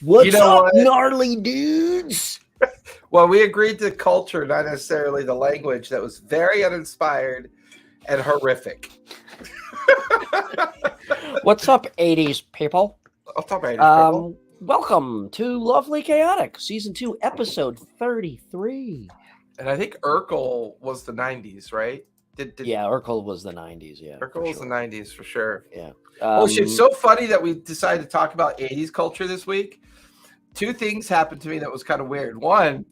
What's up, gnarly dudes? Well, we agreed to culture, not necessarily the language that was very uninspired and horrific. What's up, 80's people? What's up, 80's people? Welcome to Lawfully Chaotic, Season 2, Episode 33. And I think Urkel was the 90s, right? Yeah, Urkel was the 90s, yeah. Urkel was the 90s for sure. Yeah. Oh, shit. It's so funny that we decided to talk about 80s culture this week. Two things happened to me that was kind of weird. One,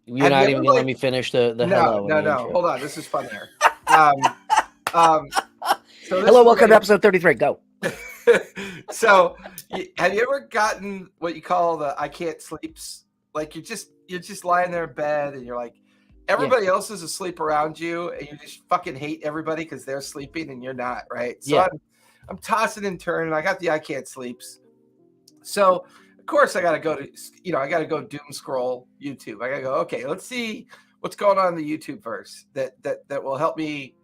you're not even going to let me finish the hello. No. Hold on. This is funnier. Hello, welcome to episode 33. Go. So, have you ever gotten what you call the I can't sleeps? Like you're just lying there in bed and you're like, everybody else is asleep around you and you just fucking hate everybody because they're sleeping and you're not, right? So I'm tossing and turning. I got the I can't sleeps. So of course I gotta go to doom scroll YouTube. I gotta go, okay, let's see what's going on in the YouTube verse that will help me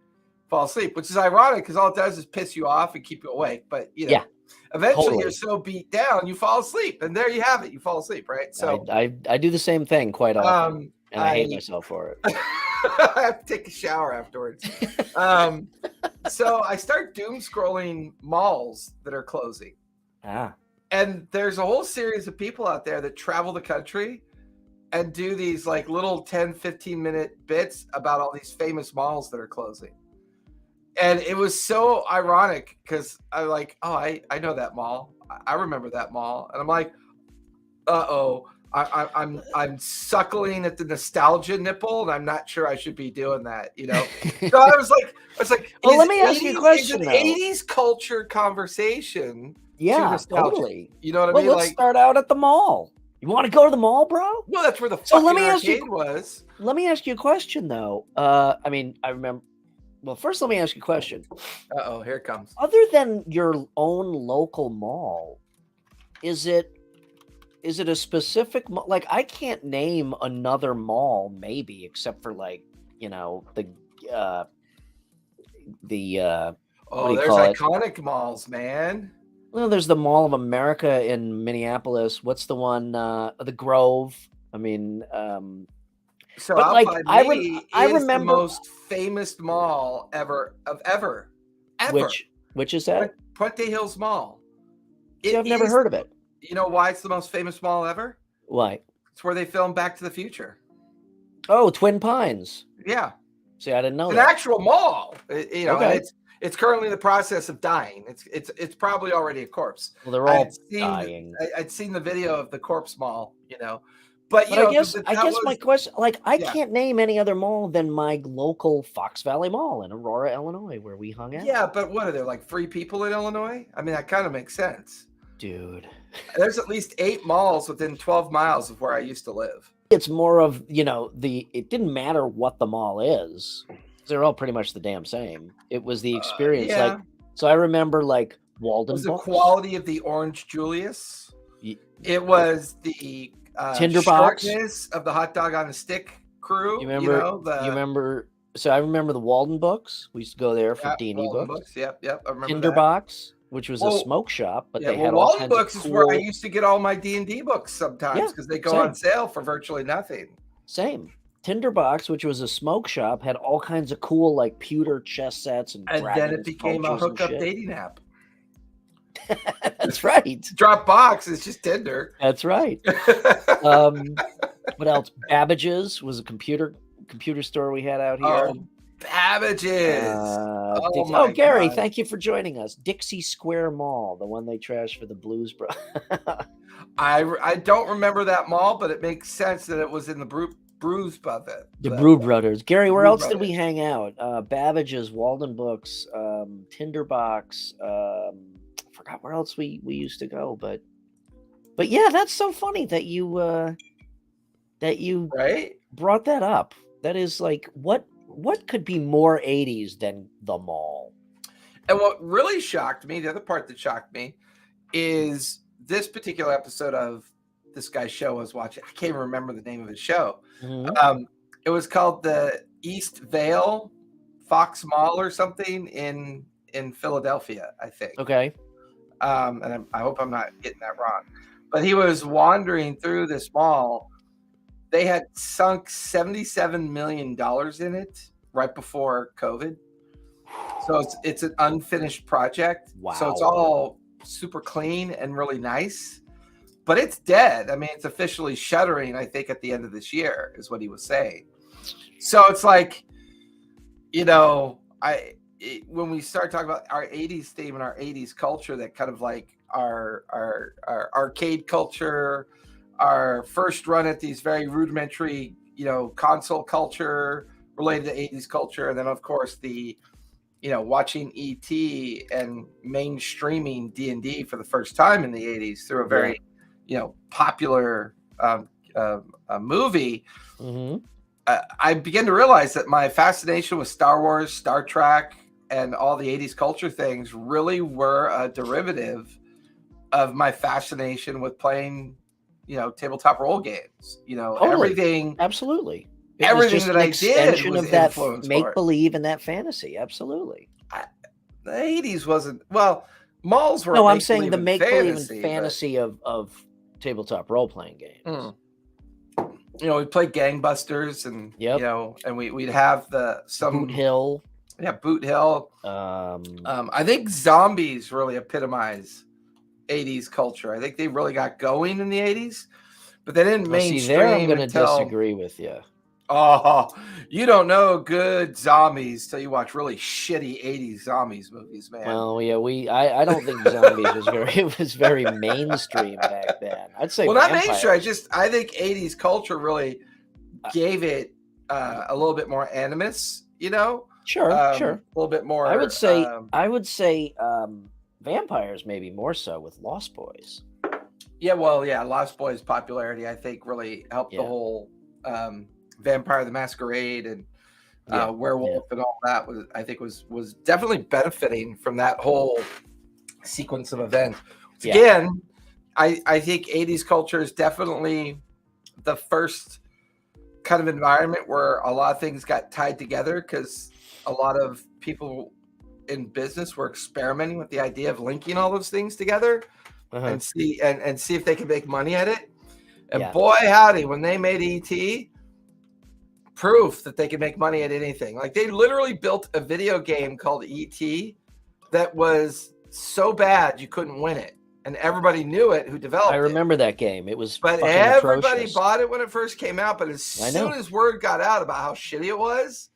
fall asleep, which is ironic because all it does is piss you off and keep you awake. But eventually you're so beat down, you fall asleep, and there you have it. You fall asleep, right? So I do the same thing quite often, and I hate myself for it. I have to take a shower afterwards. So I start doom scrolling malls that are closing. And there's a whole series of people out there that travel the country and do these like little 10, 15-minute bits about all these famous malls that are closing. And it was so ironic because I'm like, oh, I know that mall. I remember that mall. And I'm like, uh-oh, I'm suckling at the nostalgia nipple, and I'm not sure I should be doing that, So I was like, well, let me ask you a question. It's an 80s culture conversation. Yeah, totally. You know what I mean? Let's start out at the mall. You want to go to the mall, bro? No, that's where the fucking arcade was. Let me ask you a question, though. I remember. Well, first, let me ask you a question. Uh-oh, here it comes. Other than your own local mall, is it a specific mall? Like, I can't name another mall, maybe, except for like, there's iconic malls, man. Well, there's the Mall of America in Minneapolis. What's the one? The Grove. I remember the most famous mall ever. Which is that? Puente Hills Mall. I've never heard of it. You know why it's the most famous mall ever? Why? It's where they filmed Back to the Future. Oh, Twin Pines. Yeah. See, I didn't know it's that. An actual mall. Okay. It's currently in the process of dying. It's probably already a corpse. Well, they're all dying. I'd seen the video of the corpse mall, But I guess my question, I can't name any other mall than my local Fox Valley Mall in Aurora, Illinois, where we hung out. Yeah, but what are there, like 3 people in Illinois? I mean, that kind of makes sense. Dude. There's at least 8 malls within 12 miles of where I used to live. It's more of, it didn't matter what the mall is. They're all pretty much the damn same. It was the experience. So I remember Walden Books. The quality of the Orange Julius. It was the Tinderbox of the hot dog on a stick crew. You remember? So I remember the Walden Books. We used to go there for D&D books. Yep. I remember Tinderbox, which was a smoke shop, but they had all Walden kinds Books of is where I used to get all my D&D books sometimes because they go on sale for virtually nothing. Same. Tinderbox, which was a smoke shop, had all kinds of cool pewter chess sets and then it became a hookup dating app. That's right. Dropbox is just Tinder. That's right. What else? Babbage's was a computer store we had out here. Oh, Babbage's. Gary, God. Thank you for joining us. Dixie Square Mall, the one they trashed for the Blues Bros. I don't remember that mall, but it makes sense that it was in the Brews Brothers. The Brew Brothers. Gary, where else did we hang out? Babbage's, Walden Books, Tinderbox. Forgot where else we used to go, but yeah, that's so funny that you brought that up. That is what could be more 80s than the mall? And what really shocked me, the other part that shocked me, is this particular episode of this guy's show I was watching. I can't even remember the name of his show. Mm-hmm. It was called the East Vale Fox Mall or something in Philadelphia, I think. Okay. And I hope I'm not getting that wrong. but he was wandering through this mall. They had sunk $77 million in it right before COVID. So it's an unfinished project. Wow. So it's all super clean and really nice, but it's dead. I mean, it's officially shuttering, I think, at the end of this year is what he was saying. So it's like, when we start talking about our 80s theme and our 80s culture, that kind of like our arcade culture, our first run at these very rudimentary, console culture related to 80s culture. And then of course the, watching ET and mainstreaming D&D for the first time in the 80s through a very, popular movie. Mm-hmm. I began to realize that my fascination with Star Wars, Star Trek, and all the 80s culture things really were a derivative of my fascination with playing, tabletop role games. Totally. Everything. Absolutely. Everything that I did was of that influenced make believe and that fantasy. Absolutely. The 80s wasn't, well, malls were. No, I'm saying the make believe and fantasy fantasy of tabletop role playing games. We played Gangbusters, and and we'd have Boot Hill. Yeah, Boot Hill. I think zombies really epitomize 80s culture. I think they really got going in the 80s, but they didn't mainstream. See, there I'm going to disagree with you. Oh, you don't know good zombies till you watch really shitty 80s zombies movies, man. Well, yeah, I don't think zombies was very mainstream back then. I'd say not mainstream. I think 80s culture really gave it a little bit more animus, Sure. A little bit more. I would say vampires maybe more so with Lost Boys. Yeah, Lost Boys popularity I think really helped the whole Vampire the Masquerade and Werewolf and all that was definitely benefiting from that whole sequence of events. Again, I think 80s culture is definitely the first kind of environment where a lot of things got tied together, because a lot of people in business were experimenting with the idea of linking all those things together and see if they could make money at it. And boy, howdy, when they made ET, proof that they could make money at anything. Like, they literally built a video game called ET that was so bad you couldn't win it, and everybody knew it who developed it. I remember that game. It was, but everybody atrocious. Bought it when it first came out. But as soon as word got out about how shitty it was,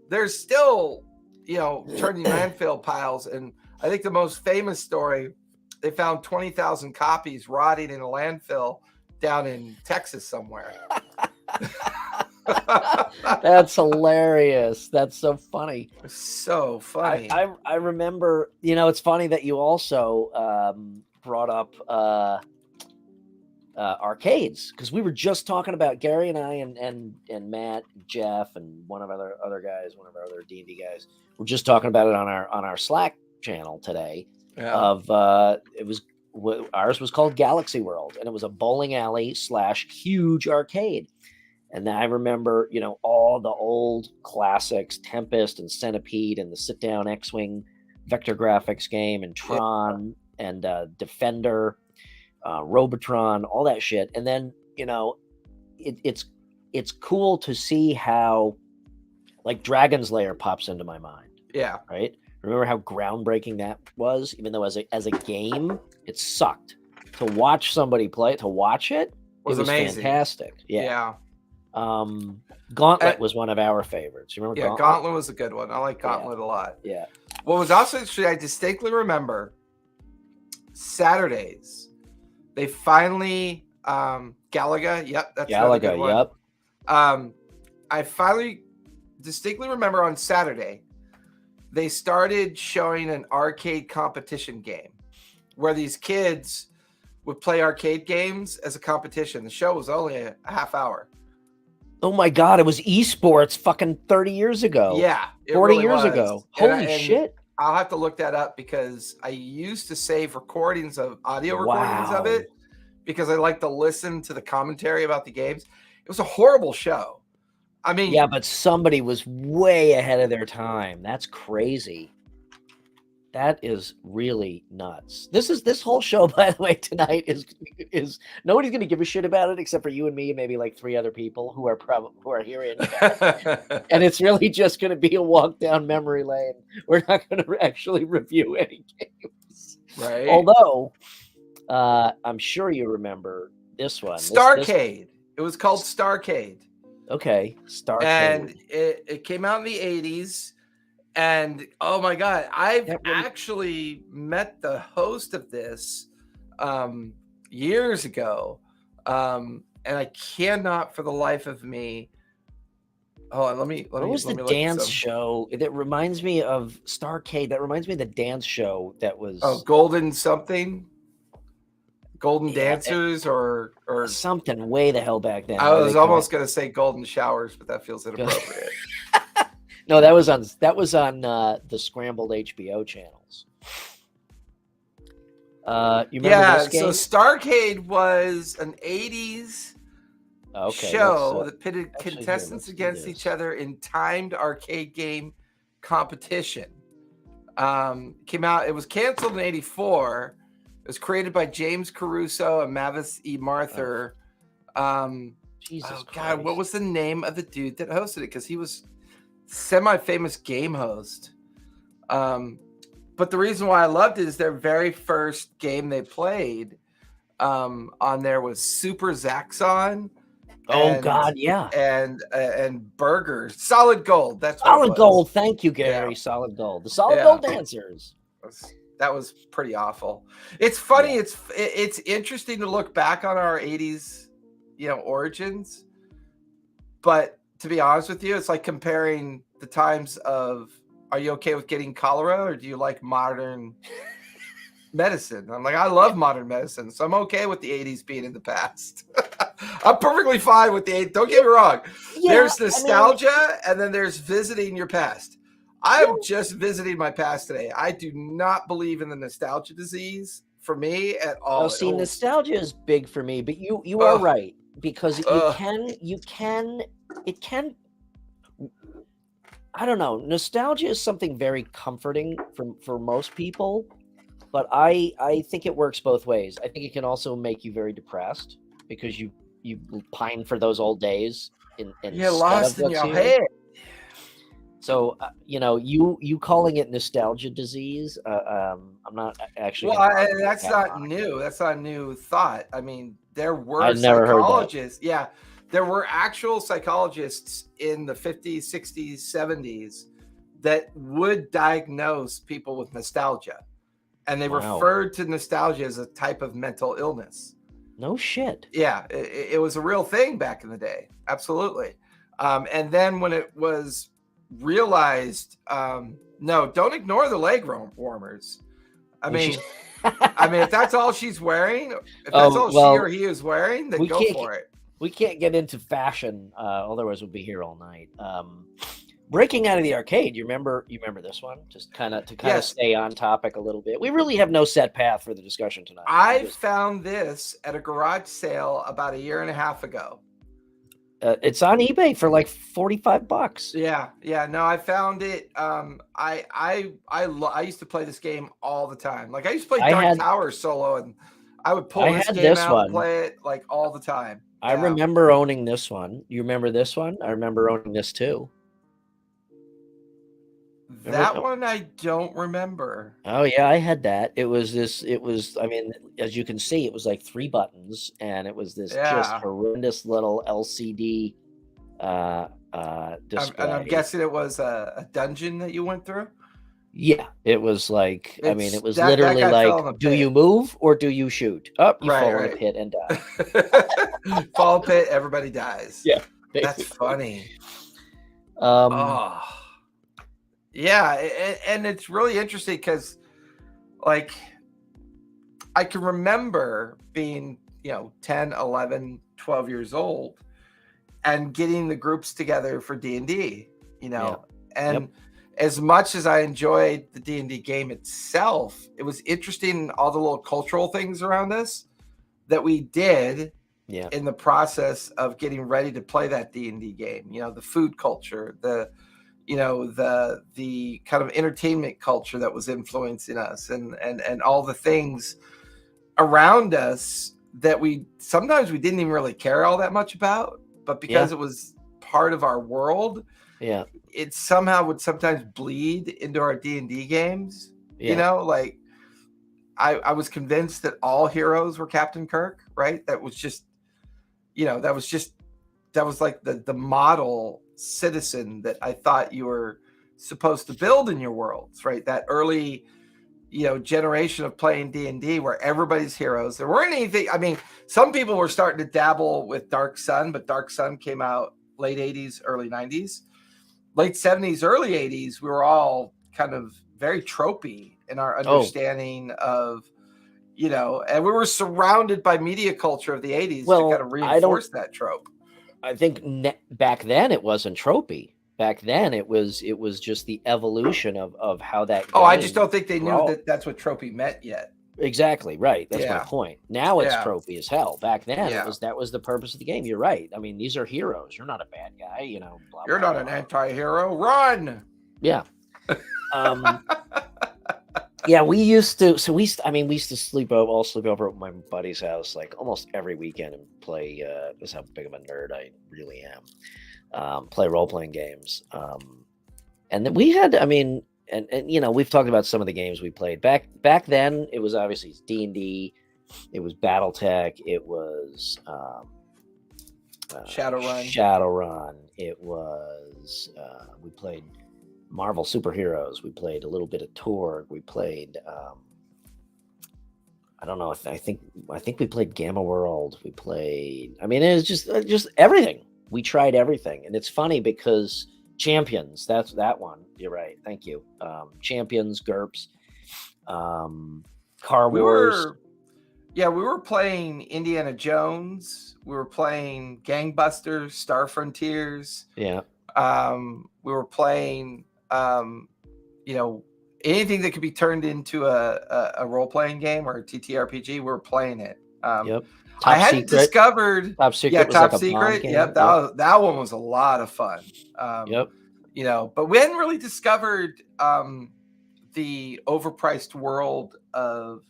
there's still, turning landfill piles. And I think the most famous story, they found 20,000 copies rotting in a landfill down in Texas somewhere. That's hilarious. That's so funny. So funny. I remember, it's funny that you also brought up arcades, because we were just talking about, Gary and I and Matt, Jeff, and one of our other guys, one of our other D&D guys, we're just talking about it on our Slack channel today. Ours was called Galaxy World, and it was a bowling alley / huge arcade. And I remember, all the old classics, Tempest and Centipede and the sit-down X-Wing vector graphics game, and Tron and Defender, Robotron, all that shit. And then, it's cool to see how, like, Dragon's Lair pops into my mind. Yeah. Right? Remember how groundbreaking that was? Even though as a game, it sucked. To watch somebody play it, was amazing. Fantastic. Yeah. Gauntlet was one of our favorites. You remember Gauntlet? Gauntlet was a good one. I like Gauntlet a lot. Yeah. What was also interesting, I distinctly remember Saturdays. They finally Galaga. Yep, that's Galaga. Good one. Yep. I finally distinctly remember on Saturday they started showing an arcade competition game where these kids would play arcade games as a competition. The show was only a half hour. Oh my God, it was esports fucking 30 years ago. Yeah. 40 really years ago. Holy shit. I'll have to look that up, because I used to save recordings of audio recordings of it, because I like to listen to the commentary about the games. It was a horrible show. I mean, yeah, but somebody was way ahead of their time. That's crazy. That is really nuts. This whole show, by the way, tonight is nobody's going to give a shit about it except for you and me and maybe like 3 other people who are here in chat. And it's really just going to be a walk down memory lane. We're not going to actually review any games, Right? Although, I'm sure you remember this one. Starcade. It was called Starcade. Okay, Starcade. And it came out in the 80s. And oh my God, I've actually met the host of this years ago. And I cannot for the life of me. Hold on, let me. What was the dance show? That reminds me of Starcade. That reminds me of the dance show that was. Oh, Golden something. Golden Dancers or something way the hell back then. I was almost going to say Golden Showers, but that feels inappropriate. No, that was on the scrambled HBO channels. You remember this game? So Starcade was an 80s show that pitted contestants against each other in timed arcade game competition. Came out. It was canceled in '84. It was created by James Caruso and Mavis E. Marther. Jesus Christ. God, what was the name of the dude that hosted it? Because he was semi-famous game host. But the reason why I loved it is their very first game they played on there was Super Zaxxon. Oh God, yeah. And Burgers. Solid Gold. That's what Solid Gold. Thank you, Gary. Yeah. Solid Gold. The Solid Gold Dancers. That was pretty awful. It's funny. Yeah. It's interesting to look back on our 80s, origins. But to be honest with you, it's like comparing the times of, are you okay with getting cholera or do you like modern medicine? I'm like, I love modern medicine, so I'm okay with the 80s being in the past. I'm perfectly fine with the 80s. Don't get me wrong. Yeah, there's nostalgia and then there's visiting your past. I'm just visiting my past today. I do not believe in the nostalgia disease for me at all. Well, see, nostalgia is big for me, but you are right, because it can I don't know. Nostalgia is something very comforting for most people, but I think it works both ways. I think it can also make you very depressed because you pine for those old days. You're lost in your head. So you calling it nostalgia disease? I'm not actually. Well, that's not new. That's not a new thought. I mean, there were psychologists. Yeah. There were actual psychologists in the 50s, 60s, 70s that would diagnose people with nostalgia. And they referred to nostalgia as a type of mental illness. No shit. Yeah, it was a real thing back in the day. Absolutely. And then when it was realized, no, don't ignore the leg warmers. I mean, if that's all she's wearing, if that's all she or he is wearing, then go for it. We can't get into fashion, otherwise we'll be here all night. Breaking out of the arcade, you remember this one? Just kind of stay on topic a little bit. We really have no set path for the discussion tonight. I found this at a garage sale about a year and a half ago. It's on eBay for like $45. Yeah. No, I found it. I used to play this game all the time. Like I used to play Dark Tower solo, and I would pull this game out and play it like all the time. I remember owning this one. You remember this one? I remember owning this too. That one I don't remember. Oh yeah, I had that. It was, I mean, as you can see, it was like 3 buttons, and it was this just horrendous little LCD display. And I'm guessing it was a dungeon that you went through? Yeah, it was like, it was literally like, do you move or do you shoot? Oh, you fall in a pit and die. Fall pit, everybody dies. Yeah. That's funny. Yeah, and it's really interesting because, like, I can remember being, 10, 11, 12 years old and getting the groups together for D&D, and as much as I enjoyed the D&D game itself, it was interesting all the little cultural things around this that we did in the process of getting ready to play that D&D game. The food culture, the you know, the kind of entertainment culture that was influencing us, and all the things around us that we sometimes we didn't even really care all that much about, but because it was part of our world, it somehow would sometimes bleed into our D&D games. You know, like I was convinced that all heroes were Captain Kirk, right? That was just, you know, that was like the model citizen that I thought you were supposed to build in your worlds, right? That early, you know, generation of playing D&D where everybody's heroes. There weren't anything. I mean, some people were starting to dabble with Dark Sun, but Dark Sun came out late 80s, early 90s. Late 70s, early 80s, we were all kind of very tropey in our understanding of, you know, and we were surrounded by media culture of the 80s to kind of reinforce that trope. I think back then it wasn't tropey. Back then it was just the evolution of how that. I just don't think they knew that that's what tropey meant yet. Exactly right. That's my point. Now it's tropey as hell. Back then that was the purpose of the game. You're right. I mean, these are heroes. You're not a bad guy. You know, blah, you're blah, not an anti-hero. Run. Yeah. Yeah, we used to. So we used to sleep over at my buddy's house like almost every weekend and play. That's how big of a nerd I really am. Play role-playing games. And then we had. I mean. And you know, we've talked about some of the games we played back then. It was obviously D&D, it was BattleTech, it was Shadowrun. It was we played Marvel superheroes. We played a little bit of Torg. We played I don't know. I think we played Gamma World. We played. I mean, it was just everything. We tried everything, and it's funny because. Champions, that's that one. You're right. Thank you. Champions, GURPS, Car Wars. We were playing Indiana Jones. We were playing Gangbusters, Star Frontiers. Yeah. We were playing, you know, anything that could be turned into a role-playing game or a TTRPG. We were playing it. Yep. I hadn't discovered Top Secret. Yeah, Top Secret. Yep, that one was a lot of fun. You know, but we hadn't really discovered the overpriced world of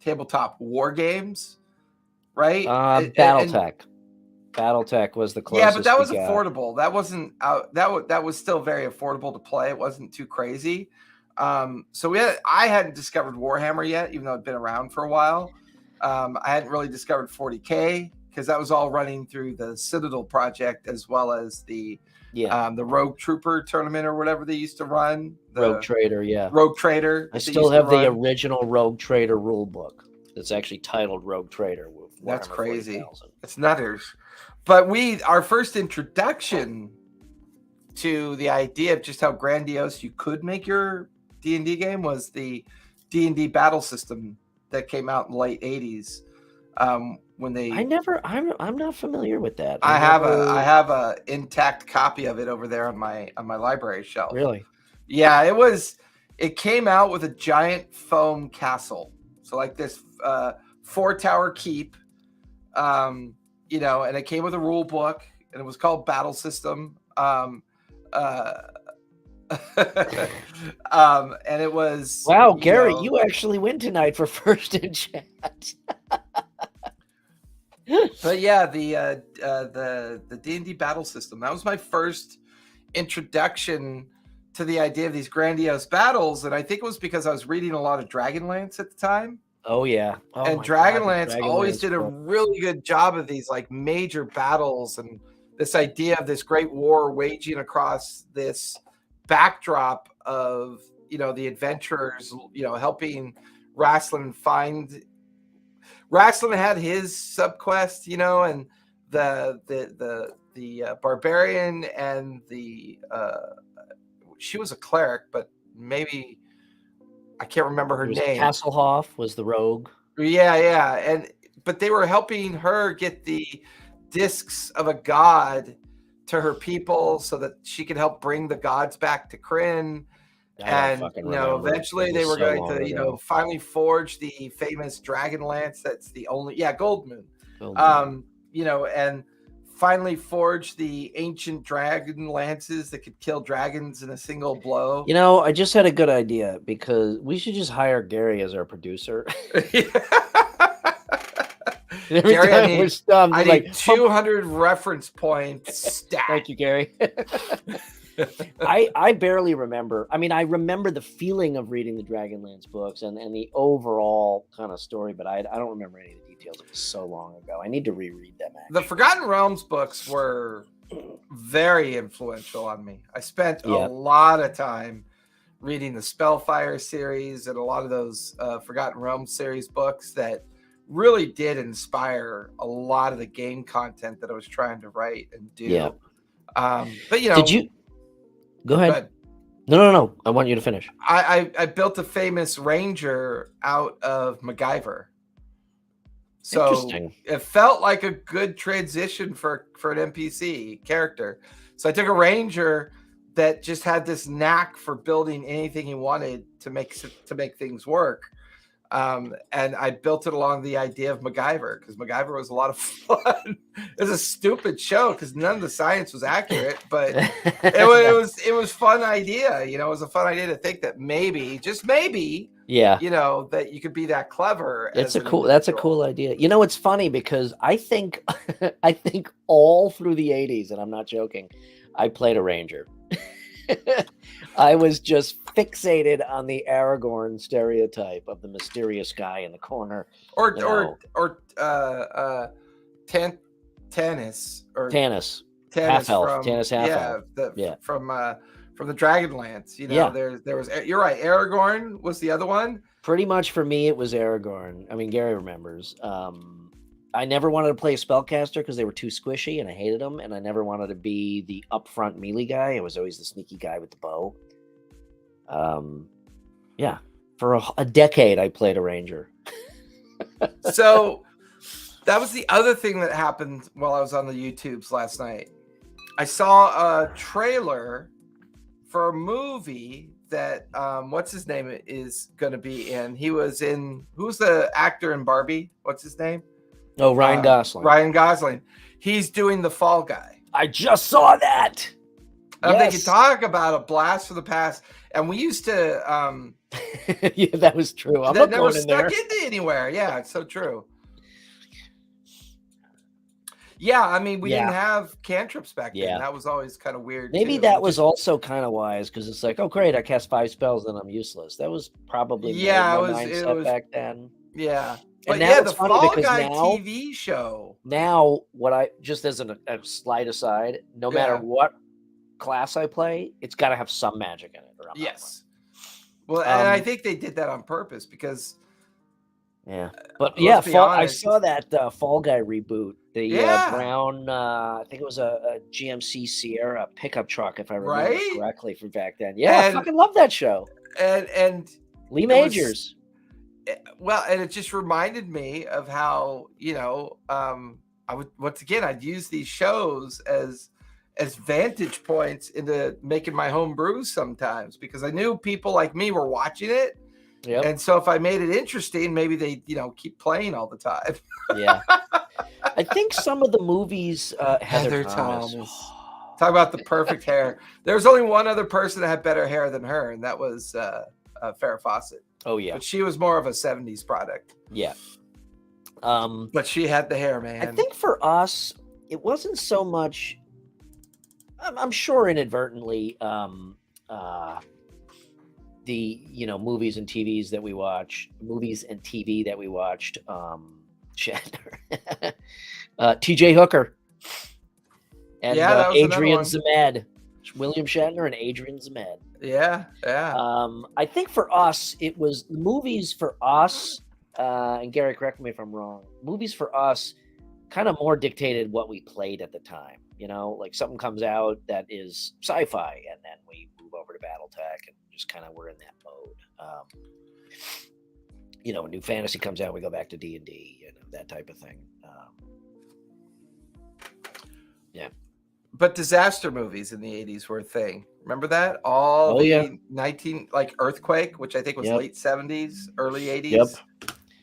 tabletop war games, right? BattleTech. BattleTech was the closest. Yeah, but that was affordable. That wasn't out. That was still very affordable to play. It wasn't too crazy. So I hadn't discovered Warhammer yet, even though it'd been around for a while. I hadn't really discovered 40K because that was all running through the Citadel project as well as the Rogue Trooper tournament or whatever they used to run. Rogue Trader, yeah. Rogue Trader. I still have the original Rogue Trader rule book. It's actually titled Rogue Trader. That's crazy. 40,000. It's nutters. But our first introduction to the idea of just how grandiose you could make your D&D game was the D&D battle system that came out in the late 80s. When they I'm not familiar with that. I have a intact copy of it over there on my library shelf. Really? Yeah, it came out with a giant foam castle. So like this 4-tower keep, you know, and it came with a rule book and it was called Battle System. And it was wow, Gary, you actually win tonight for first in chat. But yeah, the D&D battle system, that was my first introduction to the idea of these grandiose battles, and I think it was because I was reading a lot of Dragonlance at the time. Oh yeah. And Dragonlance always did a really good job of these like major battles and this idea of this great war waging across this backdrop of, you know, the adventurers, you know, helping Rasslin find. Rasslin had his subquest, you know, and the barbarian and the she was a cleric, but maybe I can't remember her name. Hasselhoff was the rogue. Yeah, but they were helping her get the discs of a god to her people so that she could help bring the gods back to Kryn. And you know, eventually they were going to, you know, finally forge the famous Dragon Lance. That's the only Gold Moon. You know, and finally forged the ancient dragon lances that could kill dragons in a single blow. You know, I just had a good idea because we should just hire Gary as our producer. Every Gary, time we're stumped, I like need 200 reference points. Stat. Thank you, Gary. I barely remember. I mean, I remember the feeling of reading the Dragonlance books and the overall kind of story, but I don't remember any of the details. It was so long ago. I need to reread them. Actually. The Forgotten Realms books were very influential on me. I spent a lot of time reading the Spellfire series and a lot of those Forgotten Realms series books that really did inspire a lot of the game content that I was trying to write and do. Yeah. But you know, did you go ahead? No. I want you to finish. I built a famous ranger out of MacGyver. So it felt like a good transition for an NPC character. So I took a ranger that just had this knack for building anything he wanted to make things work. And I built it along the idea of MacGyver because MacGyver was a lot of fun. It was a stupid show because none of the science was accurate, but it was fun idea. You know, it was a fun idea to think that maybe, just maybe, you know, that you could be that clever. That's a cool idea. You know, it's funny because I think all through the 80s, and I'm not joking, I played a ranger. I was just fixated on the Aragorn stereotype of the mysterious guy in the corner, or Tanis, half elf, Tanis half elf, from the Dragonlance. You know, there was. You're right. Aragorn was the other one. Pretty much for me, it was Aragorn. I mean, Gary remembers. I never wanted to play a spellcaster because they were too squishy and I hated them. And I never wanted to be the upfront melee guy. I was always the sneaky guy with the bow. For a decade, I played a ranger. So that was the other thing that happened while I was on the YouTubes last night. I saw a trailer for a movie that, what's his name is going to be in. He was in, who's the actor in Barbie? What's his name? Oh, Ryan Gosling. Ryan Gosling. He's doing the Fall Guy. I just saw that. They could talk about a blast from the past. And we used to... yeah, that was true. I'm that not never going in stuck there. into anywhere. Yeah, it's so true. Yeah, I mean, we didn't have cantrips back then. That was always kind of weird. Maybe that was also kind of wise because it's like, oh, great, I cast 5 spells, then I'm useless. That was probably my mindset back then. Yeah. But now the Fall Guy TV show. Now, what I just as a slight aside, no matter what class I play, it's got to have some magic in it. Or I'm not playing. Well, and I think they did that on purpose because. Yeah, but I saw that Fall Guy reboot. The brown, I think it was a GMC Sierra pickup truck, if I remember correctly, from back then. Yeah, I fucking love that show. And Lee Majors. And it just reminded me of how, you know, I would I'd use these shows as vantage points into making my home brews sometimes because I knew people like me were watching it. Yep. And so if I made it interesting, maybe they, you know, keep playing all the time. Yeah. I think some of the movies, Heather Thomas. Talk about the perfect hair. There was only one other person that had better hair than her, and that was Farrah Fawcett. Oh, yeah. But she was more of a 70s product. Yeah. But she had the hair, man. I think for us, it wasn't so much, I'm sure inadvertently, the, you know, movies and TV that we watched, TJ Hooker and Adrian Zemed, William Shatner and Adrian Zemed. Yeah. I think for us, it was movies for us, and Gary, correct me if I'm wrong, movies for us kind of more dictated what we played at the time. You know, like something comes out that is sci-fi and then we move over to Battletech and just kind of we're in that mode. You know, when new fantasy comes out, we go back to D&D, you know, that type of thing. Yeah. But disaster movies in the 80s were a thing. Remember that? Earthquake, which I think was late 70s, early 80s. Yep.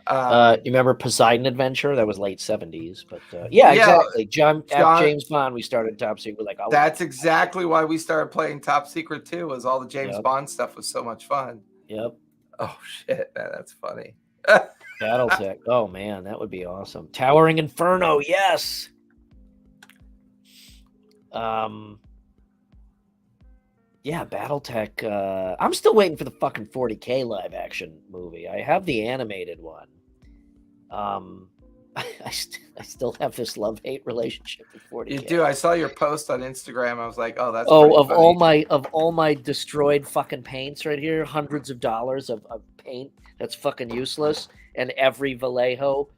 You remember Poseidon Adventure? That was late 70s, but yeah, exactly. After James Bond, we started Top Secret. Like, oh, that's exactly why we started playing Top Secret too. Was all the James Bond stuff was so much fun. Yep. Oh shit, man, that's funny. BattleTech. Oh man, that would be awesome. Towering Inferno. Yes. Yeah, BattleTech. I'm still waiting for the fucking 40K live action movie. I have the animated one. I still have this love-hate relationship with 40K. You do. I saw your post on Instagram. I was like, oh, that's funny. all my destroyed fucking paints right here, hundreds of dollars of paint that's fucking useless, and every Vallejo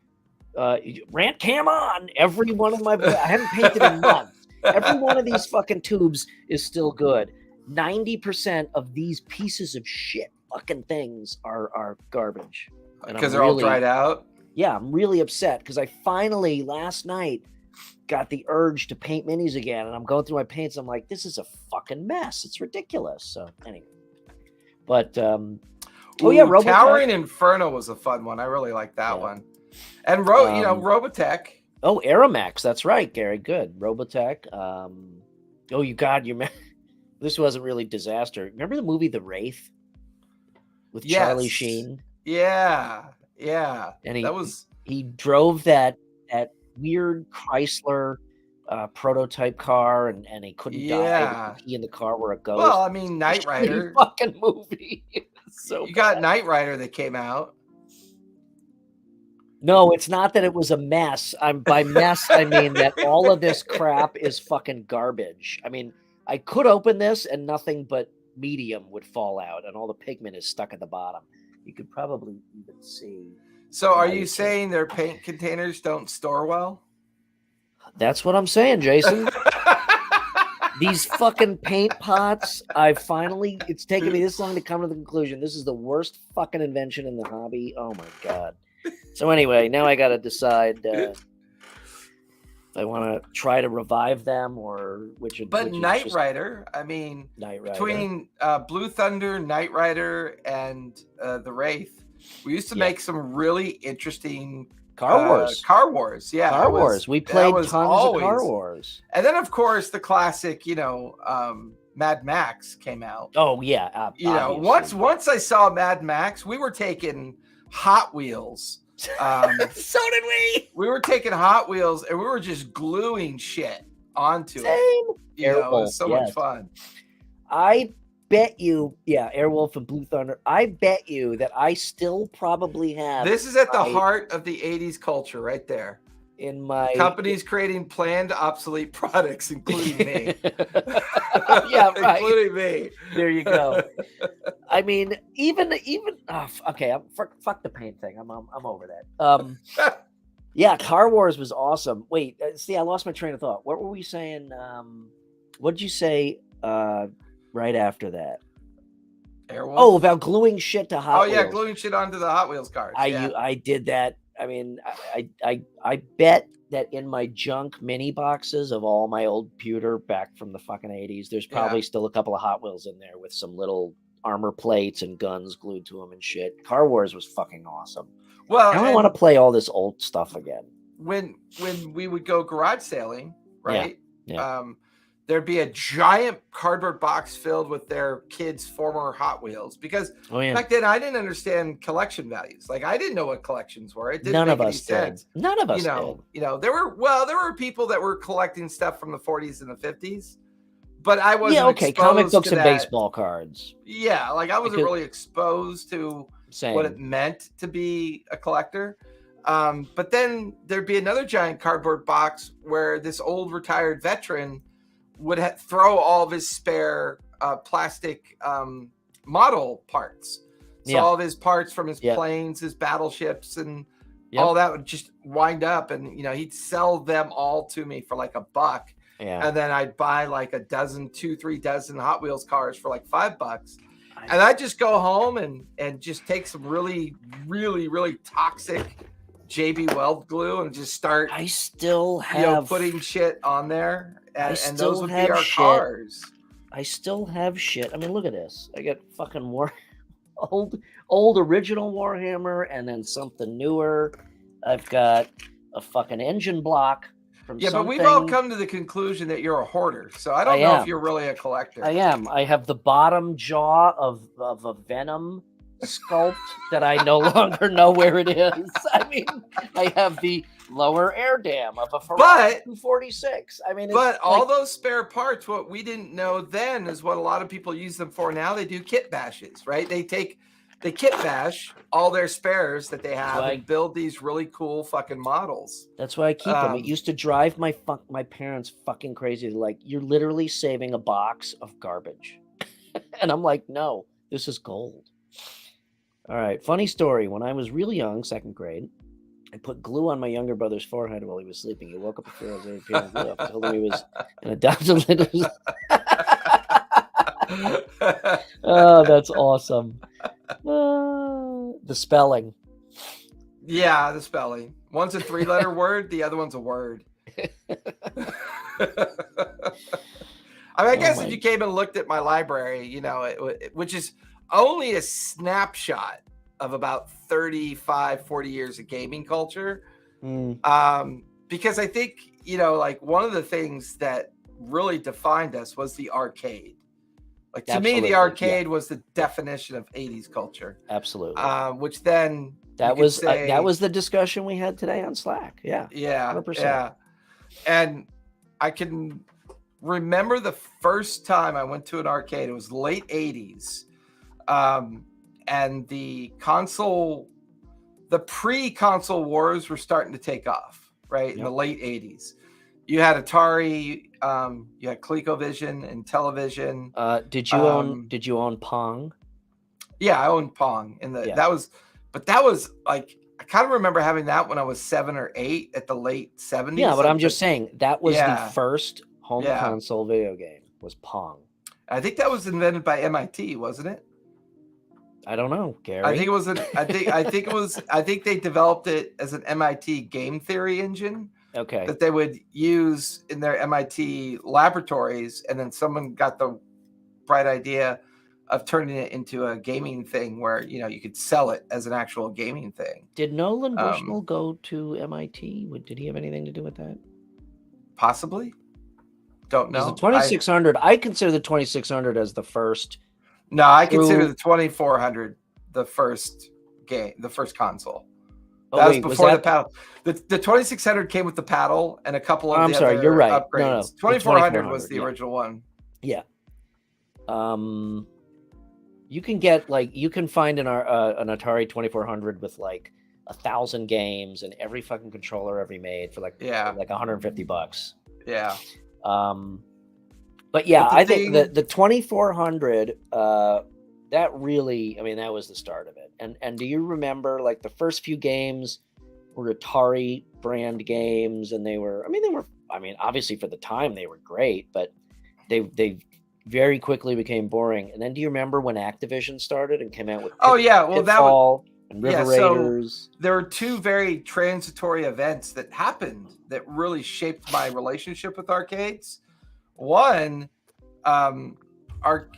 rant cam on. Every one of my I haven't painted in months. Every one of these fucking tubes is still good. 90% of these pieces of shit fucking things are garbage. Because they're all dried out? Yeah, I'm really upset because I finally, last night, got the urge to paint minis again. And I'm going through my paints. I'm like, this is a fucking mess. It's ridiculous. So, anyway. But, Robotech. Towering Inferno was a fun one. I really like that one. And, Robotech. Oh, Aeromax. That's right, Gary. Good. Robotech. This wasn't really disaster. Remember the movie The Wraith with Charlie Sheen? Yeah, yeah. And he drove that weird Chrysler prototype car, and he couldn't die. He and the car were a ghost. Well, I mean, Knight Rider fucking movie. So you got Knight Rider that came out. No, it's not that it was a mess. By mess, I mean that all of this crap is fucking garbage. I mean, I could open this and nothing but medium would fall out, and all the pigment is stuck at the bottom. You could probably even see. So are you saying their paint containers don't store well? That's what I'm saying, Jason. These fucking paint pots, it's taken me this long to come to the conclusion. This is the worst fucking invention in the hobby. Oh my God. So anyway, now I got to decide if I want to try to revive them or which. But Knight Rider, I mean, between Blue Thunder, Knight Rider, and the Wraith, we used to make some really interesting Car Wars. Car Wars, yeah. Car Wars. We played tons of Car Wars. And then, of course, the classic, Mad Max came out. Oh yeah. Once I saw Mad Max, we were taking Hot Wheels. So did we. We were taking Hot Wheels and we were just gluing shit onto it. It was so much fun. I bet you, Airwolf and Blue Thunder. I bet you that I still probably have. This is at the heart of the 80s culture, right there. In my companies creating planned obsolete products, including me. Yeah, right. Including me. There you go. I mean, even okay. Fuck the paint thing. I'm over that. Yeah, Car Wars was awesome. Wait, see, I lost my train of thought. What were we saying? What did you say right after that? Airwolf? Oh, about gluing shit to Hot Wheels. Oh yeah, gluing shit onto the Hot Wheels cars. I did that. I mean, I bet that in my junk mini boxes of all my old pewter back from the fucking 80s, there's probably still a couple of Hot Wheels in there with some little armor plates and guns glued to them and shit. Car Wars was fucking awesome. Well, now I want to play all this old stuff again. When we would go garage sailing, right? Yeah. There'd be a giant cardboard box filled with their kids' former Hot Wheels because back then I didn't understand collection values. Like I didn't know what collections were. It didn't make any sense. None of us did. There were people that were collecting stuff from the 40s and the 50s, but I wasn't exposed comic books to and that. Baseball cards. Yeah, like I wasn't really exposed to what it meant to be a collector. But then there'd be another giant cardboard box where this old retired veteran would throw all of his spare plastic model parts. So all of his parts from his planes, his battleships, and all that would just wind up. And, he'd sell them all to me for like $1. Yeah. And then I'd buy like 3 dozen Hot Wheels cars for like $5. And I'd just go home and just take some really, really, really toxic JB Weld glue and just start. I still have putting shit on there. And those would be our cars. I still have shit. I mean, look at this. I got fucking more old original Warhammer, and then something newer. I've got a fucking engine block from Yeah, something. but we've all come to the conclusion that you're a hoarder. So I don't know if you're really a collector. I am. I have the bottom jaw of a Venom sculpt that I no longer know where it is. I mean, I have the lower air dam of a Ferrari 246. I mean, but all those spare parts, what we didn't know then is what a lot of people use them for now. They do kit bashes, right? They kit bash all their spares that they have and build these really cool fucking models. That's why I keep them. It used to drive my parents fucking crazy. Like, you're literally saving a box of garbage. And I'm like, no, this is gold. All right, funny story. When I was really young, 2nd grade, I put glue on my younger brother's forehead while he was sleeping. He woke up before I was peeling glue off. I told him he was an adopted little... Oh, that's awesome. The spelling. Yeah, the spelling. One's a 3-letter word. The other one's a word. I guess if you came and looked at my library, you know, which is only a snapshot of about 35, 40 years of gaming culture. Because I think, you know, like one of the things that really defined us was the arcade. Like, to me, the arcade was the definition of 80s culture. Absolutely. Which then that was the discussion we had today on Slack. Yeah. 100%. Yeah. And I can remember the first time I went to an arcade. It was late 80s. And the pre-console wars were starting to take off, right? In the late 80s. You had Atari, you had ColecoVision and television. Did you own Pong? Yeah, I owned Pong. That was like, I kind of remember having that when I was 7 or 8 at the late 70s. Yeah, but I'm just saying that was the first home console video game was Pong. I think that was invented by MIT, wasn't it? I don't know, Gary. I think it was I think they developed it as an MIT game theory engine. Okay. That they would use in their MIT laboratories, and then someone got the bright idea of turning it into a gaming thing where, you know, you could sell it as an actual gaming thing. Did Nolan Bushnell go to MIT? Did he have anything to do with that? Possibly. Don't know. The 2600, I consider the 2600 as the first. No, I consider the 2400 the first game, the first console. That was before the paddle. The 2600 came with the paddle and a couple of other you're right. upgrades. No, 2400 was the original one. Yeah. You can find an Atari 2400 with like 1,000 games and every fucking controller ever made for like $150. Yeah. But yeah, I think the 2400 that really, I mean, that was the start of it. And do you remember like the first few games were Atari brand games, and they were obviously for the time they were great, but they very quickly became boring. And then do you remember when Activision started and came out with Pitfall and River Raiders? So there were two very transitory events that happened that really shaped my relationship with arcades. One, our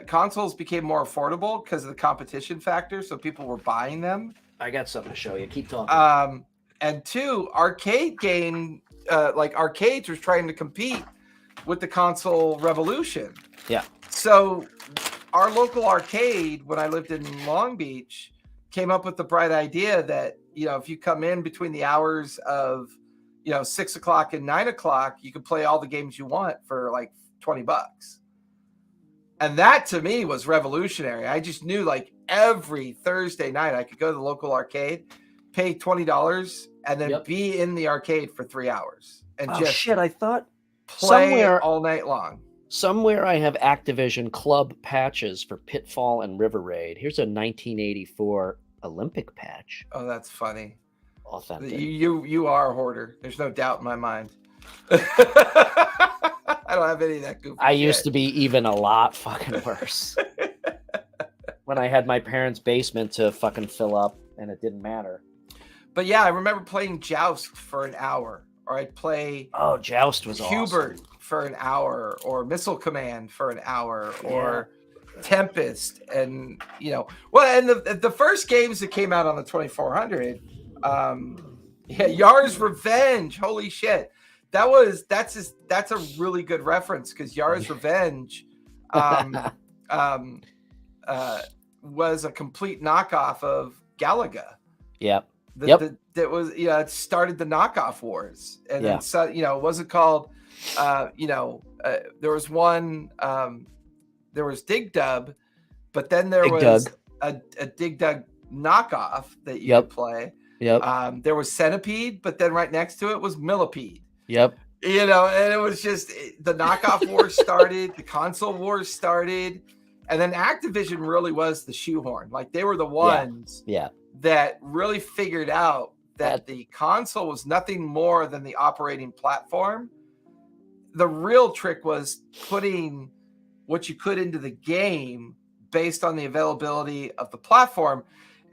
consoles became more affordable because of the competition factor, so people were buying them. I got something to show you. Keep talking. And two, arcades were trying to compete with the console revolution. Yeah. So our local arcade, when I lived in Long Beach, came up with the bright idea that, you know, if you come in between the hours of, 6 o'clock and 9 o'clock, you could play all the games you want for like $20. And that to me was revolutionary. I just knew like every Thursday night I could go to the local arcade, pay $20, and then be in the arcade for 3 hours and I thought play all night long. Somewhere I have Activision club patches for Pitfall and River Raid. Here's a 1984 Olympic patch. Oh, that's funny. Authentic. You are a hoarder. There's no doubt in my mind. I don't have any of that goofy shit. Used to be even a lot fucking worse. When I had my parents' basement to fucking fill up and it didn't matter. But yeah, I remember playing Joust for an hour. Or I'd play Joust was Hubert for an hour, or Missile Command for an hour, or Tempest, and and the first games that came out on the 2400, Yar's Revenge. Holy shit, that's a really good reference, because Yar's Revenge was a complete knockoff of Galaga. Yep. That was it started the knockoff wars, and then it wasn't called there was one. There was Dig Dug, but then there was a Dig Dug knockoff that you could play. Yep. There was Centipede, but then right next to it was Millipede. Yep. And it was just the knockoff wars started, the console wars started, and then Activision really was the shoehorn. Like, they were the ones that really figured out that the console was nothing more than the operating platform. The real trick was putting what you could into the game based on the availability of the platform.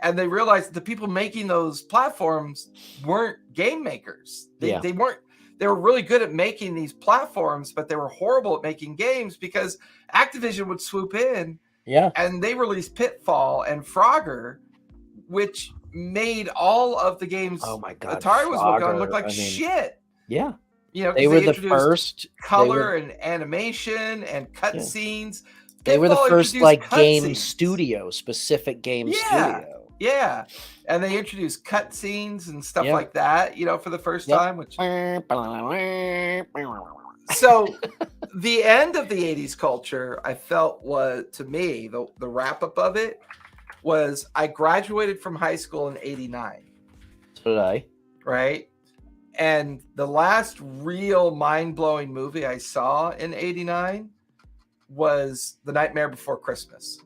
And they realized that the people making those platforms weren't game makers. They were really good at making these platforms, but they were horrible at making games, because Activision would swoop in and they released Pitfall and Frogger, which made all of the games Atari was working on look like shit. Yeah. They were the first color and animation and cutscenes. They were the first game studio, specific game studio. Yeah. And they introduced cutscenes and stuff like that, for the first time. Which... So the end of the 80s culture, I felt, was, to me, the wrap up of it was, I graduated from high school in 89. So did I. Right? And the last real mind-blowing movie I saw in 89 was The Nightmare Before Christmas.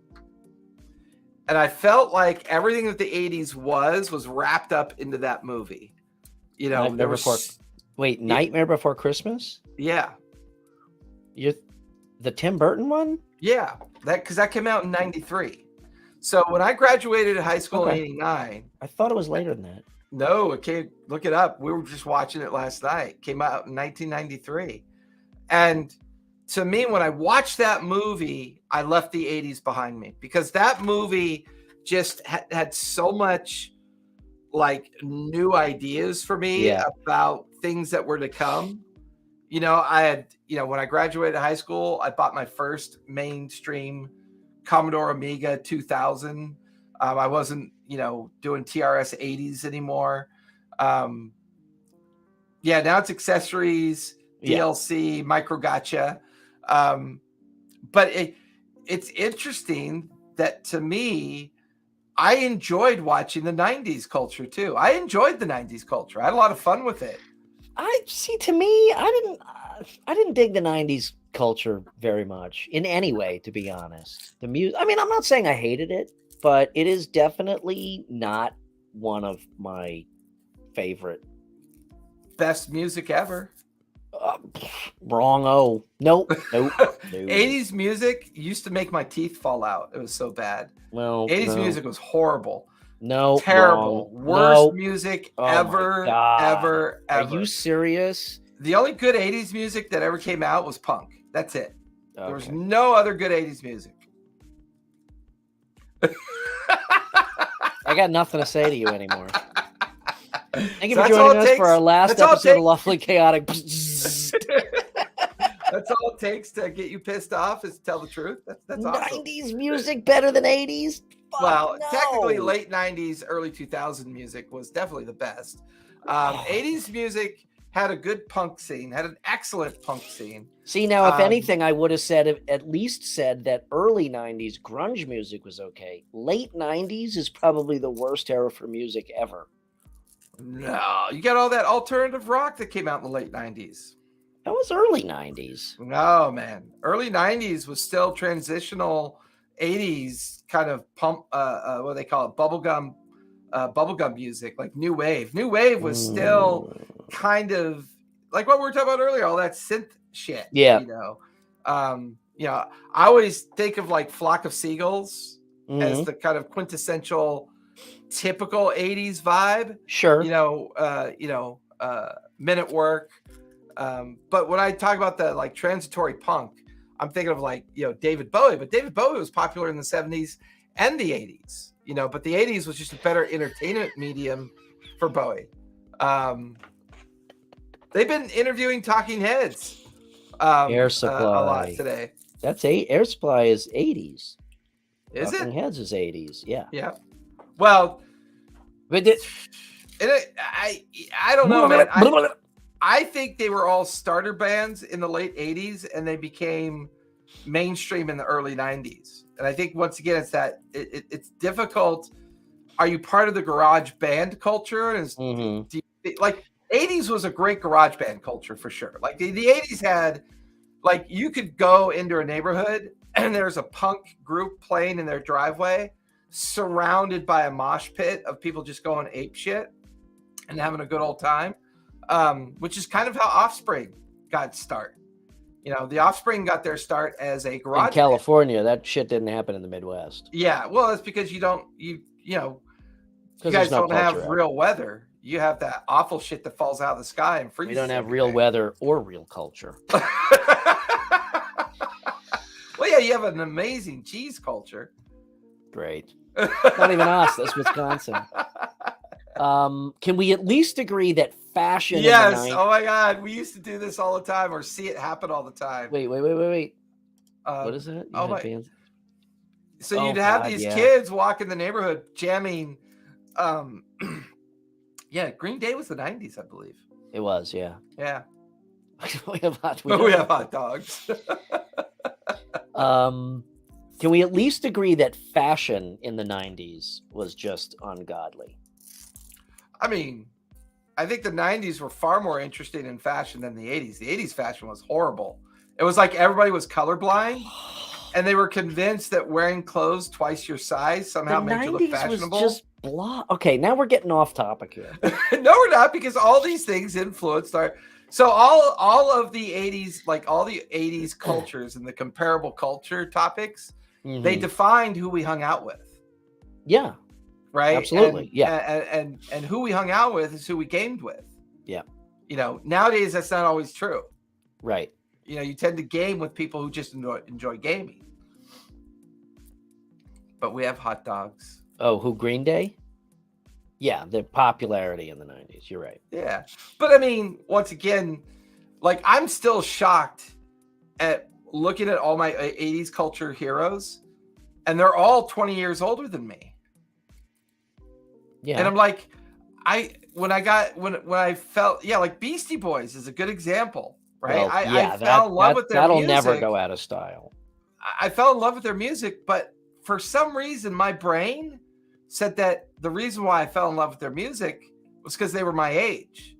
And I felt like everything that the 80s was wrapped up into that movie. Nightmare Before Christmas? Yeah. The Tim Burton one? Yeah, because that came out in 93. So when I graduated high school in 89... I thought it was later than that. No, it came. Look it up. We were just watching it last night. It came out in 1993. And to me, when I watched that movie, I left the 80s behind me, because that movie just had so much new ideas for me about things that were to come. I had, when I graduated high school, I bought my first mainstream Commodore Amiga 2000. I wasn't, doing TRS 80s anymore. Now it's accessories, DLC, micro gotcha. But it's interesting that, to me, I enjoyed watching the 90s culture too. I enjoyed the 90s culture. I had a lot of fun with it. To me, I didn't dig the 90s culture very much in any way, to be honest. The music, I'm not saying I hated it, but it is definitely not one of my favorite. Best music ever. Wrong. Oh, nope. 80s music used to make my teeth fall out. It was so bad. Well, 80s music was horrible. No, terrible. Worst music ever. Are you serious? The only good 80s music that ever came out was punk. That's it. Okay. There was no other good 80s music. I got nothing to say to you anymore. Thank you for joining us for our last episode of Lawfully Chaotic. That's all it takes to get you pissed off, is to tell the truth. That's awesome. 90s music better than 80s? Well, technically late 90s, early 2000 music was definitely the best. 80s music had a good punk scene, had an excellent punk scene. See, now, if anything, I would have at least said that early 90s grunge music was okay. Late 90s is probably the worst era for music ever. No, you got all that alternative rock that came out in the late 90s. That was early 90s. No, man. Early 90s was still transitional 80s kind of pump, what do they call it? Bubblegum music, like new wave. New wave was still kind of like what we were talking about earlier, all that synth shit. Yeah. I always think of like Flock of Seagulls as the kind of quintessential typical 80s vibe. Sure. Men at Work. But when I talk about the like transitory punk, I'm thinking of like, David Bowie, but David Bowie was popular in the 70s and the 80s, but the 80s was just a better entertainment medium for Bowie. They've been interviewing Talking Heads Air Supply a lot today. That's Air Supply is 80s. Is Talking it? Heads is 80s. Yeah. Yeah. Well, But I don't know, man. I think they were all starter bands in the late 80s and they became mainstream in the early 90s. And I think once again, it's that it's difficult. Are you part of the garage band culture? And like 80s was a great garage band culture for sure. Like the 80s had, like, you could go into a neighborhood and there's a punk group playing in their driveway, surrounded by a mosh pit of people just going ape shit and having a good old time. Which is kind of how Offspring got its start. The Offspring got their start as a garage in California. That shit didn't happen in the Midwest. Yeah, well, that's because you guys don't have real weather. You have that awful shit that falls out of the sky and freezes. We don't have real weather or real culture. Well, yeah, you have an amazing cheese culture. Great. Not even us. That's Wisconsin. Can we at least agree that fashion? Yes. Oh my God, we used to do this all the time, or see it happen all the time. Wait. What is it? So you'd have these kids walk in the neighborhood jamming. Yeah, Green Day was the 90s, I believe. It was, yeah. Yeah. we have hot dogs. Can we at least agree that fashion in the 90s was just ungodly? I mean, I think the 90s were far more interesting in fashion than the 80s. The 80s fashion was horrible. It was like everybody was colorblind, and they were convinced that wearing clothes twice your size somehow made you look fashionable. Was just blah. Okay, now we're getting off topic here. No, we're not, because all these things influenced our. So all of the 80s, like all the 80s cultures and the comparable culture topics, they defined who we hung out with. Yeah. Right. Absolutely. And who we hung out with is who we gamed with. Yeah. Nowadays that's not always true. Right. You tend to game with people who just enjoy gaming. But we have hot dogs. Oh, who, Green Day? Yeah, the popularity in the 90s. You're right. Yeah. But I mean, once again, like, I'm still shocked at looking at all my 80s culture heroes, and they're all 20 years older than me. Yeah. And I'm like, when I felt, like Beastie Boys is a good example, right? Well, I fell in love with their music. That'll never go out of style. I fell in love with their music, but for some reason, my brain said that the reason why I fell in love with their music was because they were my age.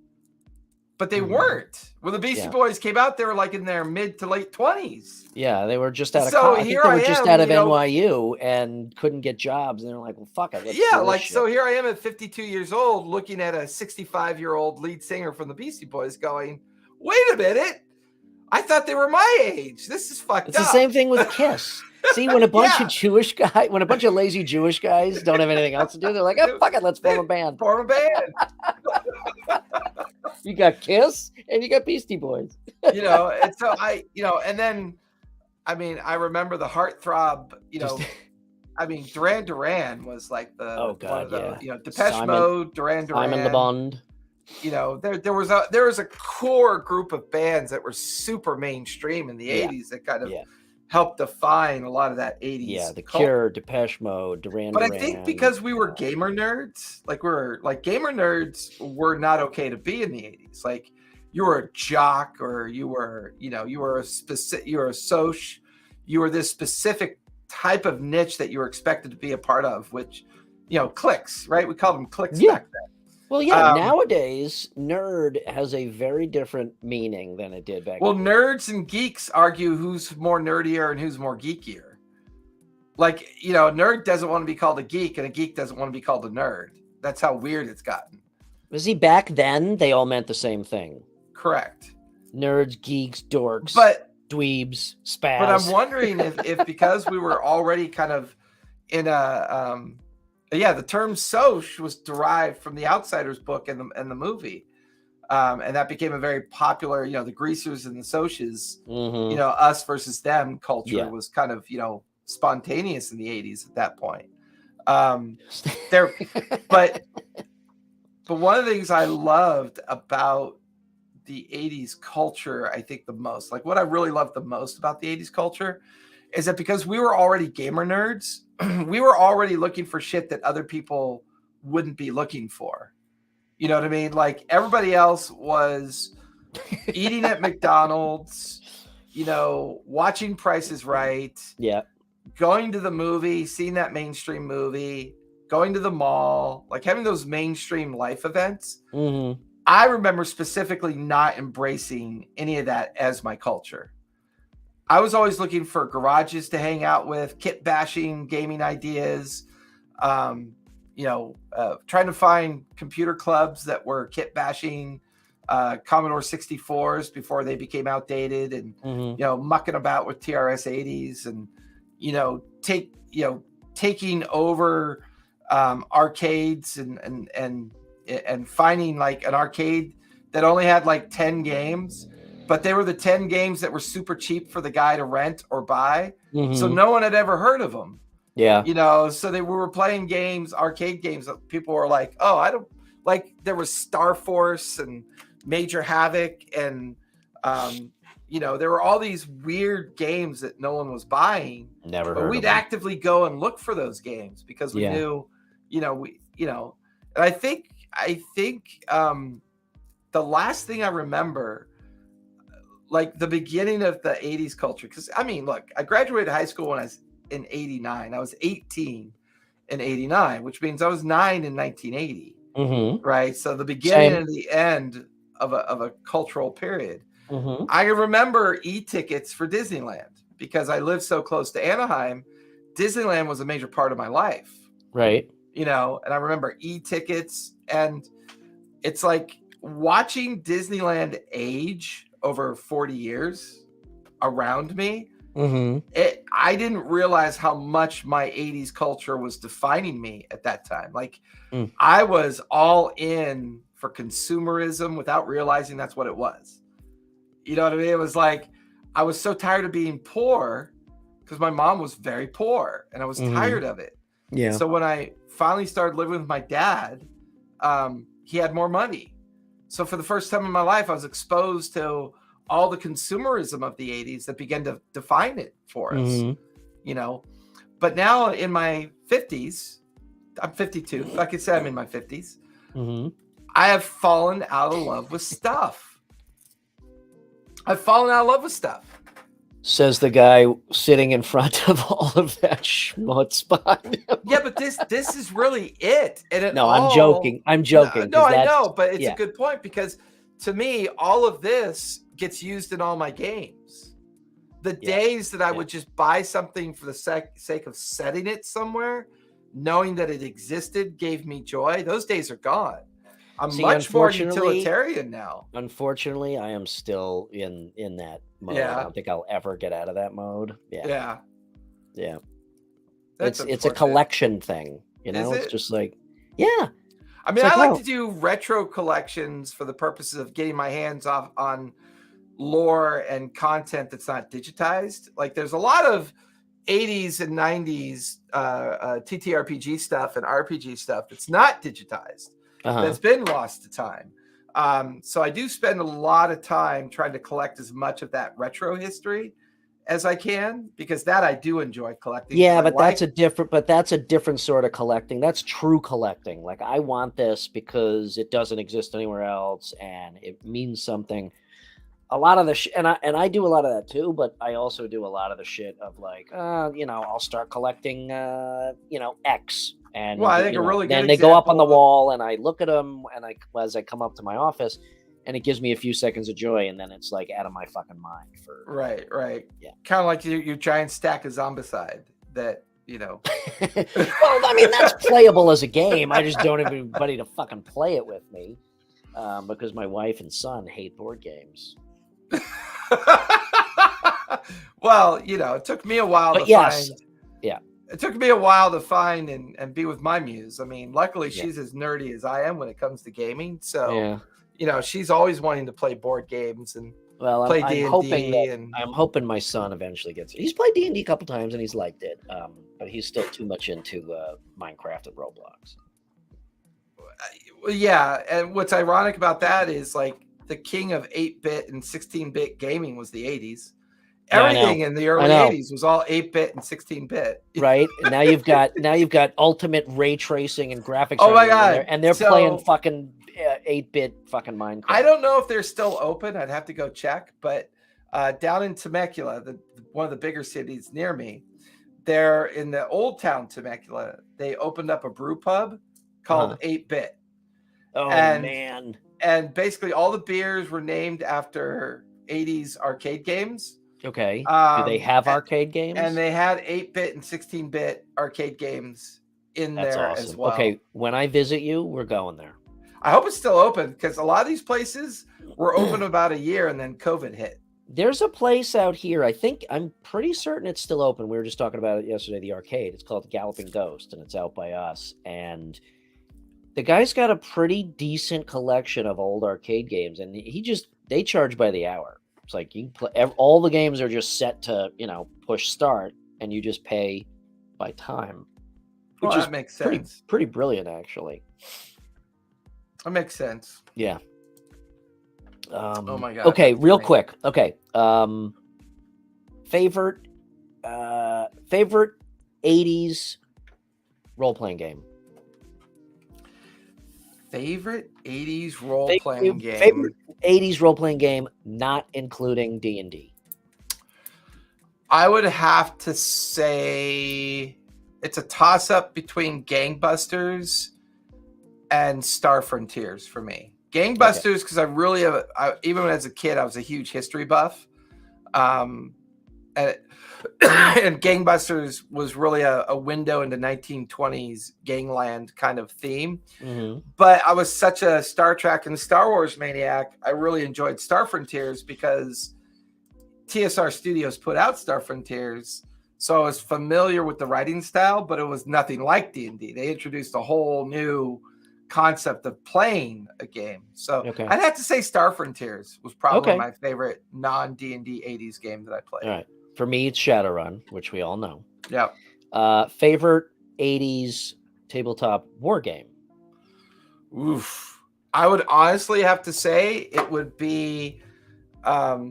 But they weren't. When the Beastie Boys came out, they were like in their mid to late 20s. Yeah, they were just out of college. They were just out of NYU and couldn't get jobs. And they're like, well, fuck it. So here I am at 52 years old looking at a 65-year-old lead singer from the Beastie Boys going, wait a minute. I thought they were my age. This is fucked up. It's the same thing with Kiss. See, when a bunch of bunch of lazy Jewish guys don't have anything else to do, they're like, oh, fuck it, let's form a band. You got Kiss and you got Beastie Boys. And so and then, I mean, I remember the heartthrob, Duran Duran was like Depeche Mode, Duran Duran. Simon Le Bon. There was a core group of bands that were super mainstream in the 80s that kind of helped define a lot of that 80s. Yeah, The Cure, Depeche Mode, Duran Duran. But I think because we were gamer nerds, gamer nerds were not okay to be in the 80s. Like, you were a jock, or you were a soc, you were this specific type of niche that you were expected to be a part of, which, cliques, right? We called them cliques back then. Well, nowadays, nerd has a very different meaning than it did back then. Well, nerds and geeks argue who's more nerdier and who's more geekier. Like, a nerd doesn't want to be called a geek, and a geek doesn't want to be called a nerd. That's how weird it's gotten. Back then, they all meant the same thing. Correct. Nerds, geeks, dorks, dweebs, spaz. But I'm wondering if because we were already kind of in a... the term "soch" was derived from the Outsiders book and the movie. And that became a very popular, the greasers and the socias, Mm-hmm. us versus them culture Yeah. was kind of, spontaneous in the 80s at that point. There, but one of the things I loved about the 80s culture, I think the most, like what I really loved the most about the 80s culture is that because we were already gamer nerds, we were already looking for shit that other people wouldn't be looking for. You know what I mean? Like everybody else was eating at McDonald's, watching Price is Right. Yeah. Going to the movie, seeing that mainstream movie, going to the mall, like having those mainstream life events. Mm-hmm. I remember specifically not embracing any of that as my culture. I was always looking for garages to hang out with, kit bashing, gaming ideas, trying to find computer clubs that were kit bashing Commodore 64s before they became outdated, and mucking about with TRS 80s, and taking over arcades and finding like an arcade that only had like 10 games, but they were the 10 games that were super cheap for the guy to rent or buy. Mm-hmm. So no one had ever heard of them. Yeah. So we were playing games, arcade games that people were like, oh, I don't like, there was Star Force and Major Havoc, and there were all these weird games that no one was buying. Never but heard we'd of them. actively go and look for those games because we knew, and I think the last thing I remember, like the beginning of the 80s culture, because I mean, look, I graduated high school when I was in 89. I was 18 in 89, which means I was 9 in 1980. Mm-hmm. Right. So the beginning and the end of a cultural period. Mm-hmm. I remember e-tickets for Disneyland because I lived so close to Anaheim. Disneyland was a major part of my life. Right. And I remember e-tickets, and it's like watching Disneyland age over 40 years around me. Mm-hmm. I didn't realize how much my 80s culture was defining me at that time. Like I was all in for consumerism without realizing that's what it was. You know what I mean? It was like, I was so tired of being poor because my mom was very poor and I was tired of it. Yeah. So when I finally started living with my dad, he had more money. So for the first time in my life, I was exposed to all the consumerism of the 80s that began to define it for us, But now in my 50s, I'm 52. Like I said, I'm in my 50s. Mm-hmm. I have fallen out of love with stuff. Says the guy sitting in front of all of that schmutz behind him. Yeah, but this is really it. And I'm joking. No, I know, but it's a good point because to me, all of this gets used in all my games. The days that I would just buy something for the sake of setting it somewhere, knowing that it existed, gave me joy. Those days are gone. I'm much more utilitarian now. Unfortunately, I am still in that mode. Yeah. I don't think I'll ever get out of that mode. Yeah. It's a collection thing, It's just like, yeah. I mean, I like to do retro collections for the purposes of getting my hands off on lore and content that's not digitized. Like there's a lot of 80s and 90s TTRPG stuff and RPG stuff that's not digitized. That's been lost to time. So I do spend a lot of time trying to collect as much of that retro history as I can, because that I do enjoy collecting. Yeah, but that's a different sort of collecting. That's true collecting. Like I want this because it doesn't exist anywhere else and it means something. A lot of the and I do a lot of that too, but I also do a lot of the shit of like, I'll start collecting, X. And I think a really good then they go up on the wall, and I look at them, and as I come up to my office, and it gives me a few seconds of joy, and then it's like out of my fucking mind for right. Yeah, kind of like your giant stack of Zombicide that Well, I mean that's playable as a game. I just don't have anybody to fucking play it with me, because my wife and son hate board games. Well, it took me a while to find. Yeah. It took me a while to find and be with my muse. I mean, luckily she's as nerdy as I am when it comes to gaming. So, she's always wanting to play board games and Well, play I'm D&D. hoping I'm hoping my son eventually gets it. He's played D&D a couple times and he's liked it, but he's still too much into Minecraft and Roblox. Yeah, and what's ironic about that is like the king of 8-bit and 16-bit gaming was the 80s. Everything in the early 80s was all 8-bit and 16-bit. Right? And now you've got ultimate ray tracing and graphics. Oh my god! And they're playing fucking 8-bit fucking Minecraft. I don't know if they're still open. I'd have to go check. But down in Temecula, one of the bigger cities near me, there in the old town Temecula, they opened up a brew pub called 8-bit. Oh, man. And basically all the beers were named after 80s arcade games. Okay. Do they have arcade games? And they had 8-bit and 16-bit arcade games in there as well. Okay, when I visit you, we're going there. I hope it's still open because a lot of these places were open about a year and then COVID hit. There's a place out here. I'm pretty certain it's still open. We were just talking about it yesterday, the arcade. It's called Galloping Ghost, and it's out by us. And the guy's got a pretty decent collection of old arcade games, and they charge by the hour. It's like you can play, all the games are just set to, push start, and you just pay by time. Which that makes sense. Pretty brilliant, actually. That makes sense. Yeah. Oh my god. Okay, real quick. Okay. Favorite 80s role-playing game. Favorite 80s role-playing game. Favorite 80s role-playing game, not including D&D. I would have to say it's a toss-up between Gangbusters and Star Frontiers for me. Gangbusters, because I really even as a kid, I was a huge history buff. And Gangbusters was really a window into 1920s gangland kind of theme. Mm-hmm. But I was such a Star Trek and Star Wars maniac. I really enjoyed Star Frontiers because TSR Studios put out Star Frontiers. So I was familiar with the writing style, but it was nothing like D&D. They introduced a whole new concept of playing a game. So I'd have to say Star Frontiers was probably my favorite non-D&D 80s game that I played. All right. For me, it's Shadowrun, which we all know. Yeah. Favorite 80s tabletop war game? Oof. I would honestly have to say it would be a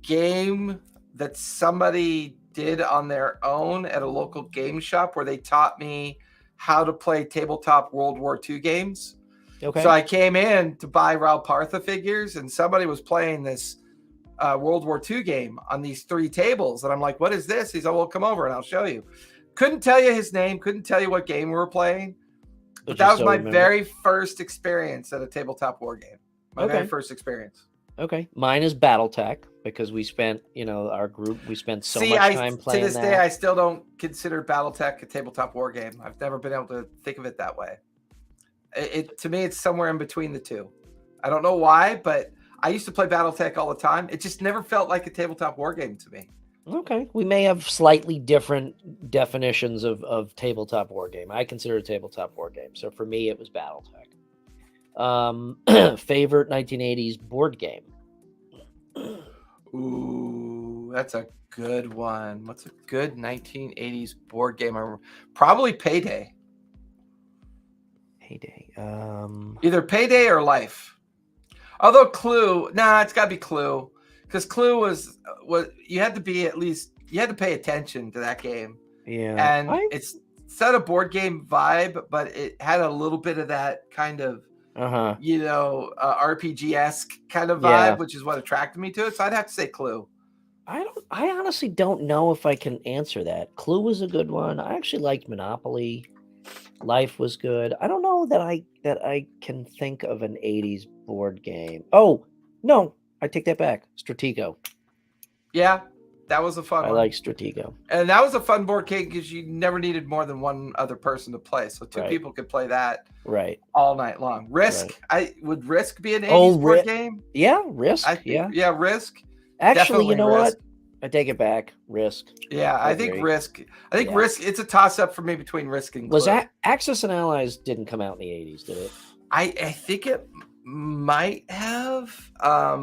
game that somebody did on their own at a local game shop where they taught me how to play tabletop World War II games. Okay. So I came in to buy Raul Partha figures, and somebody was playing this World War II game on these 3 tables. And I'm like, what is this? He said, well, come over and I'll show you. Couldn't tell you his name. Couldn't tell you what game we were playing. But that was my very first experience at a tabletop war game. My very first experience. Okay. Mine is Battletech because we spent, our group, we spent so much time playing to this day, I still don't consider Battletech a tabletop war game. I've never been able to think of it that way. To me, it's somewhere in between the two. I don't know why, but I used to play Battletech all the time. It just never felt like a tabletop war game to me. Okay. We may have slightly different definitions of tabletop war game. I consider it a tabletop war game. So for me, it was Battletech. Favorite 1980s board game? Ooh, that's a good one. What's a good 1980s board game? Probably Payday. Payday. Either Payday or Life. Although Clue, it's got to be Clue, because Clue was you had to pay attention to that game. Yeah, and it's not a board game vibe, but it had a little bit of that kind of RPG-esque kind of vibe, which is what attracted me to it. So I'd have to say Clue. I honestly don't know if I can answer that. Clue was a good one. I actually liked Monopoly. Life was good. I don't know that I can think of an 80s board game. Oh, no, I take that back. Stratego. Yeah, that was a fun one. I like Stratego. And that was a fun board game because you never needed more than one other person to play. So 2 people could play that all night long. Risk. Would Risk be an 80s board game? Yeah, Risk. Yeah, Risk. Actually, definitely you know Risk. what? I take it back. Risk. Yeah, I think Risk. Risk. It's a toss-up for me between Risk and Clue. Was that Axis and Allies didn't come out in the 80s, did it? I think it might have. I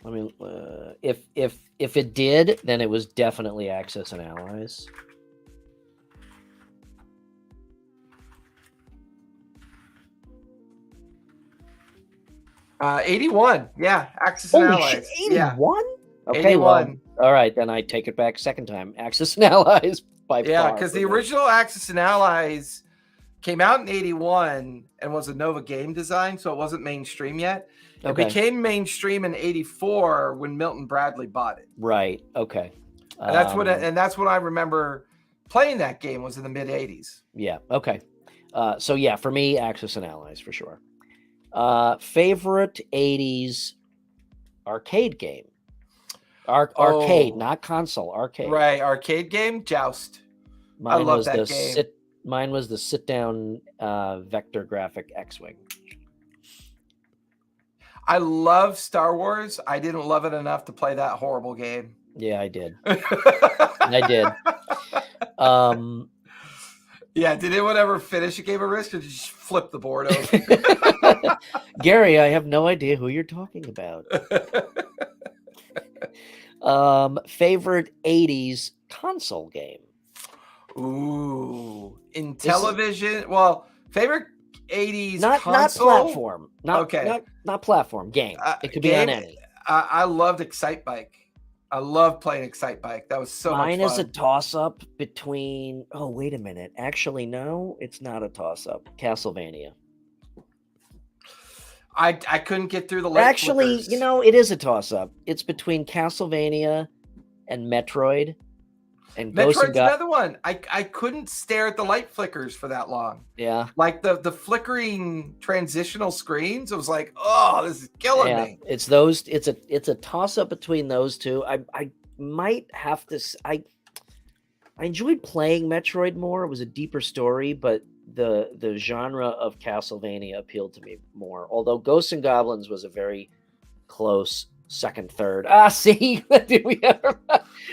mean, if it did, then it was definitely Axis and Allies. Uh, 81. Yeah, Axis and Holy Allies. shit, 81? Yeah. Okay, 81. well, all right, then I take it back second time. Axis and Allies by far. Yeah, because the original Axis and Allies came out in 81 and was a Nova game design, so it wasn't mainstream yet. It became mainstream in 84 when Milton Bradley bought it. Right. Okay. And that's what I remember playing that game was in the mid 80s. Yeah. Okay. So yeah, for me, Axis and Allies for sure. Favorite 80s arcade game. Arcade, not console, arcade. Right, arcade game, Joust. I love that game. Mine was the sit-down vector graphic X-Wing. I love Star Wars. I didn't love it enough to play that horrible game. Yeah, I did. I did. Yeah, did anyone ever finish a game of Risk or did you just flip the board over? Gary, I have no idea who you're talking about. Favorite 80s console game? Ooh, in television. Well, favorite 80s not console? Not platform. Not platform game. It could be on any. I loved Excite Bike. I love playing Excite Bike. That was so much fun. Mine is a toss-up between. Oh, wait a minute. Actually, no, it's not a toss-up. Castlevania. I couldn't get through the light Actually, flickers. you know, it is a toss-up. It's between Castlevania and Metroid. And Metroid's another one. I couldn't stare at the light flickers for that long. Yeah. Like the flickering transitional screens. It was like, oh, this is killing me. It's those. It's a toss-up between those two. I might have to. I enjoyed playing Metroid more. It was a deeper story, but the genre of Castlevania appealed to me more. Although Ghosts and Goblins was a very close second, third. See, did we ever?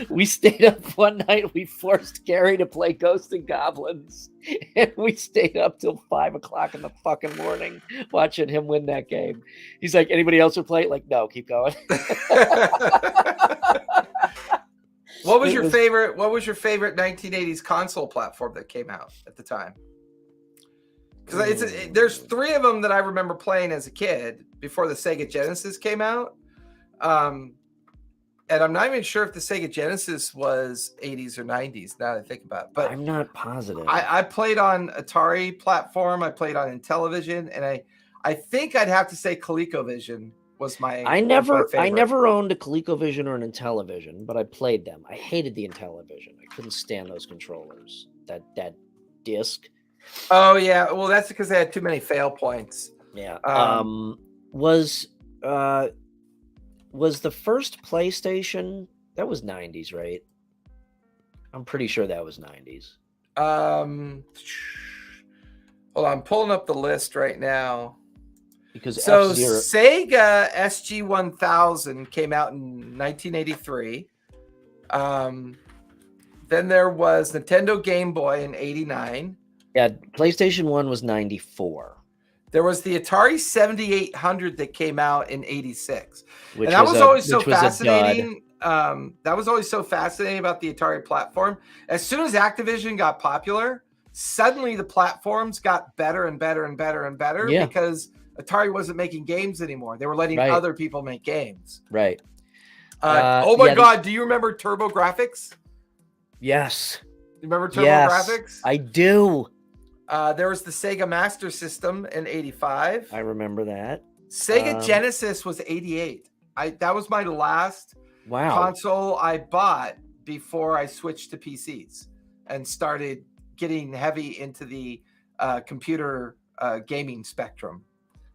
We stayed up one night. We forced Gary to play Ghosts and Goblins, and we stayed up till 5 o'clock in the fucking morning watching him win that game. He's like, anybody else would play it? Like, no, keep going. What was your favorite 1980s console platform that came out at the time? Because there's 3 of them that I remember playing as a kid before the Sega Genesis came out. And I'm not even sure if the Sega Genesis was 80s or 90s now that I think about it. But I'm not positive. I played on Atari platform. I played on Intellivision. And I think I'd have to say ColecoVision was my I never favorite. owned a ColecoVision or an Intellivision, but I played them. I hated the Intellivision. I couldn't stand those controllers. That disc. Oh yeah. Well, that's because they had too many fail points. Yeah. Was the first PlayStation, that was 90s, right? I'm pretty sure that was 90s. Hold on, I'm pulling up the list right now. Because Sega SG-1000 came out in 1983. Then there was Nintendo Game Boy in 89. Yeah, PlayStation 1 was 94. There was the Atari 7800 that came out in 86. And that was always so fascinating. That was always so fascinating about the Atari platform. As soon as Activision got popular, suddenly the platforms got better and better and better and better because Atari wasn't making games anymore. They were letting other people make games. Right. Oh my God. Do you remember TurboGrafx? Yes. You remember TurboGrafx? I do. There was the Sega Master System in 85. I remember that. Sega Genesis was 88. That was my last console I bought before I switched to PCs and started getting heavy into the computer gaming spectrum.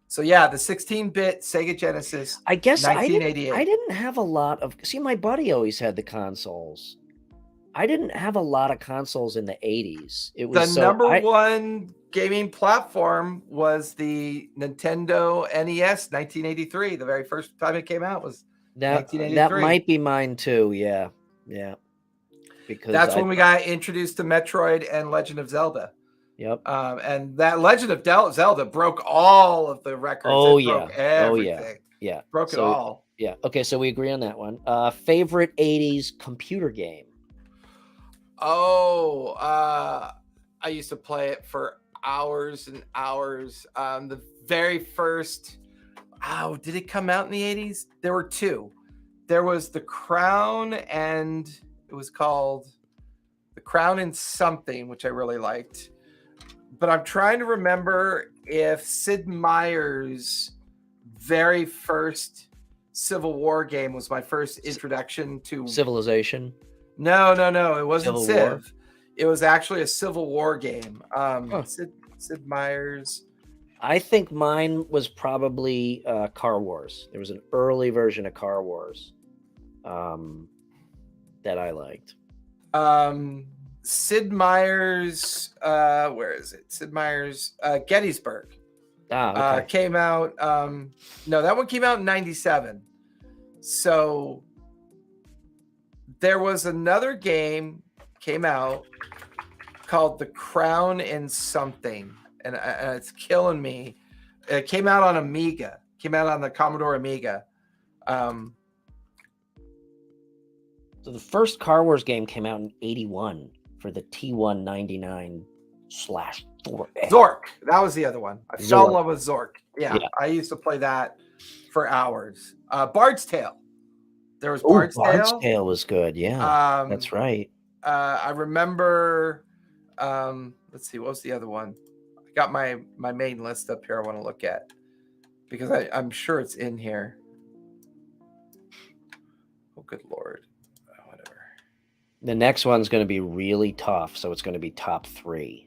So yeah, the 16-bit Sega Genesis. I guess 1988. I didn't have a lot of. See, my buddy always had the consoles. I didn't have a lot of consoles in the 80s. It was the number one gaming platform was the Nintendo NES 1983. The very first time it came out was 1983. That might be mine too. Yeah. Yeah. Because that's when we got introduced to Metroid and Legend of Zelda. Yep. And that Legend of Zelda broke all of the records. Oh It broke yeah. everything. Oh yeah. Yeah. Broke it So all. yeah. Okay, so we agree on that one. Favorite 80s computer game. Oh, I used to play it for hours and hours. The very first, did it come out in the 80s? There were two. There was The Crown, and it was called The Crown and something, which I really liked. But I'm trying to remember if Sid Meier's very first Civil War game was my first introduction to Civilization. No. It wasn't Civil Civ. War? It was actually a Civil War game. Huh. Sid Meier's. I think mine was probably Car Wars. There was an early version of Car Wars that I liked. Sid Meier's. Where is it? Sid Meier's Gettysburg. Okay. Came out. No, that one came out in '97. So there was another game came out called The Crown and something, and it's killing me. It came out on Amiga. Came out on the Commodore Amiga. So the first Car Wars game came out in '81 for the T199/Zork. Zork. That was the other one. I fell in love with Zork. Yeah, I used to play that for hours. Bard's Tale. There was Bard's Tale. Bard's Tale was good. Yeah, that's right. I remember. Let's see. What was the other one? I got my main list up here. I want to look at because I'm sure it's in here. Oh, good Lord. Whatever. The next one's going to be really tough, so it's going to be top 3.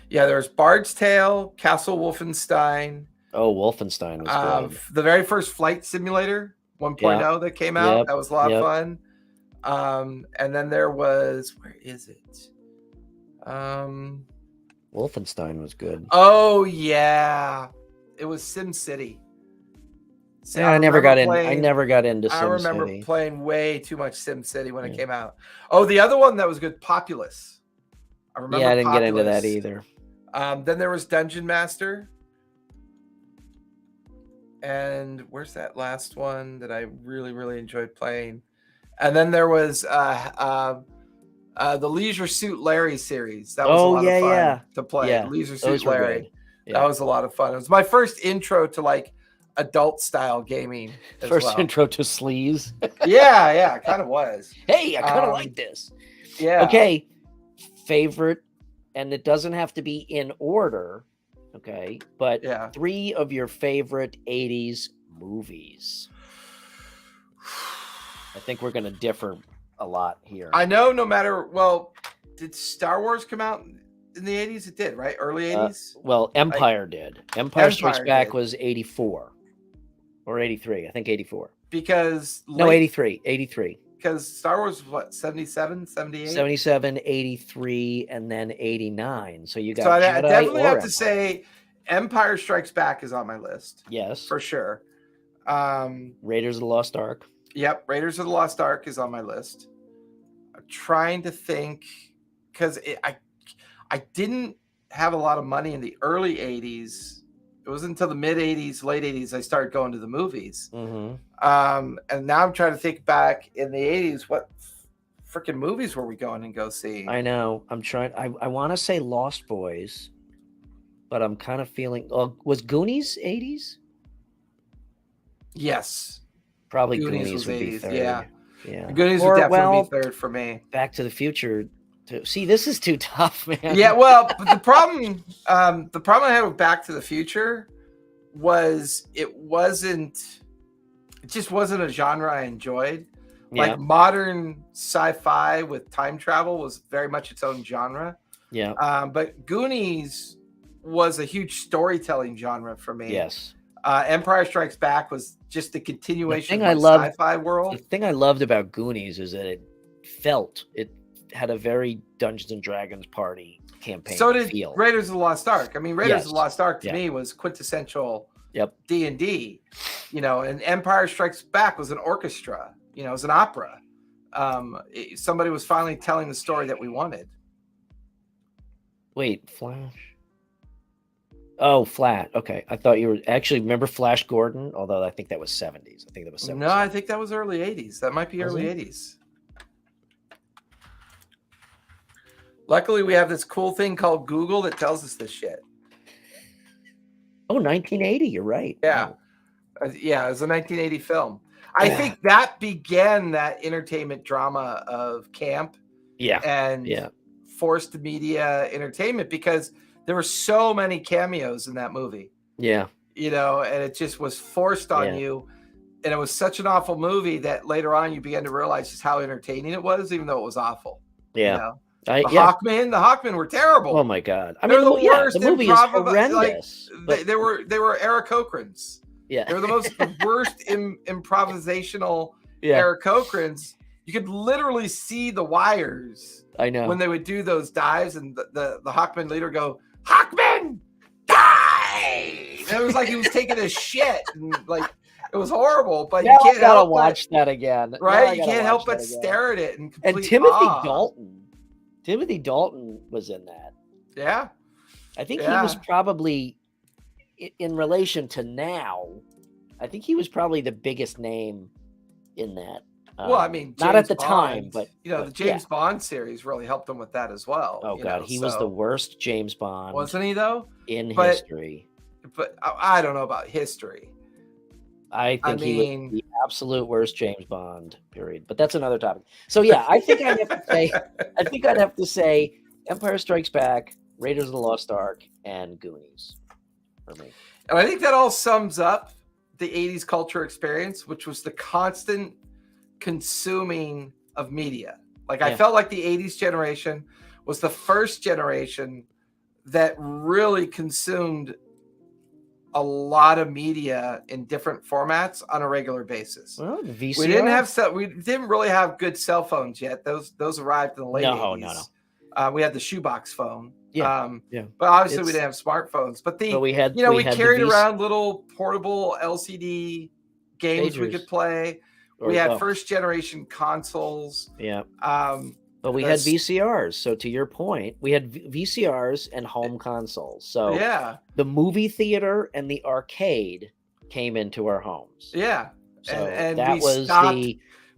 Yeah, there's Bard's Tale, Castle Wolfenstein. Oh, Wolfenstein was good. The very first flight simulator 1.0 that came out. That was a lot of fun. And then there was, where is it? Wolfenstein was good. Oh yeah, it was SimCity. Yeah, I never got into SimCity. I remember playing way too much SimCity when it came out. Oh, the other one that was good, Populous. I remember. Yeah, I didn't get into that either. Then there was Dungeon Master. And where's that last one that I really, really enjoyed playing? And then there was the Leisure Suit Larry series. That was a lot of fun to play. Yeah, Leisure Suit Larry. Yeah. That was a lot of fun. It was my first intro to like adult style gaming. First intro to sleaze. yeah, it kind of was. Hey, I kind of like this. Yeah. Okay. Favorite, and it doesn't have to be in order. Okay, but 3 of your favorite 80s movies. I think we're going to differ a lot here. I know did Star Wars come out in the 80s? It did, right? Early 80s? Empire did. Empire Strikes Back was 84 or 83. I think 84. Because... 83. 83. Because Star Wars was what, 77, 78? 77, 83, and then 89. So you got I Jedi definitely have Empire. to say Empire Strikes Back is on my list. Yes. For sure. Raiders of the Lost Ark. Yep. Raiders of the Lost Ark is on my list. I'm trying to think because I didn't have a lot of money in the early 80s. It wasn't until the mid 80s, late 80s, I started going to the movies. Mm-hmm. And now I'm trying to think back in the 80s, what freaking movies were we going and go see? I know. I'm trying. I want to say Lost Boys, but I'm kind of feeling. Was Goonies 80s? Yes. Probably Goonies would be 80s, third. Yeah. Goonies would definitely be third for me. Back to the Future. See, this is too tough, man. Yeah, well, but the problem I had with Back to the Future was it just wasn't a genre I enjoyed. Like modern sci-fi with time travel was very much its own genre. Yeah. But Goonies was a huge storytelling genre for me. Yes. Empire Strikes Back was just a continuation of the sci-fi world. The thing I loved about Goonies is that it had a very Dungeons and Dragons party campaign. So did feel. Raiders of the Lost Ark. I mean, Raiders of the Lost Ark to me was quintessential D&D. And Empire Strikes Back was an orchestra. It was an opera. Somebody was finally telling the story that we wanted. Wait, Flash. Oh, Flat. Okay, I thought you were actually remember Flash Gordon. Although I think that was 70s. I think that was 70s. No, I think that was early 80s. That might be Was early it? 80s. Luckily, we have this cool thing called Google that tells us this shit. Oh, 1980. You're right. Yeah. Oh. Yeah, it was a 1980 film. I think that began that entertainment drama of camp Yeah. and forced media entertainment because there were so many cameos in that movie. Yeah. You know, and it just was forced on you. And it was such an awful movie that later on you began to realize just how entertaining it was, even though it was awful. Yeah. You know? The Hawkmen were terrible. Oh my God. I mean, the worst. The movie is horrendous. They were Eric Cochrans. Yeah. They were the worst improvisational Eric Cochrans. You could literally see the wires. I know. When they would do those dives and the Hawkman leader go, Hawkman, dive! And it was like he was taking a shit. And like, it was horrible, but you can't help watch that again. Right? You can't help but stare at it. And Timothy Dalton. Timothy Dalton was in that. Yeah. I think he was probably, in relation to now, I think he was probably the biggest name in that. Well, I mean, not at the time, but the James Bond series really helped him with that as well. Oh God, he was the worst James Bond, wasn't he? Though in history, but I don't know about history. I think he was the absolute worst James Bond. Period. But that's another topic. So yeah, I think I'd have to say, Empire Strikes Back, Raiders of the Lost Ark, and Goonies for me. And I think that all sums up the 80s culture experience, which was the constant consuming of media. Like I felt like the 80s generation was the first generation that really consumed a lot of media in different formats on a regular basis. Well, VCR? We didn't really have good cell phones yet. Those arrived in the late 80s. No. We had the shoebox phone. But obviously we didn't have smartphones. But we carried around little portable LCD games we could play. We had first generation consoles. Yeah. But we had VCRs. So to your point, we had VCRs and home consoles. So the movie theater and the arcade came into our homes. Yeah. So and that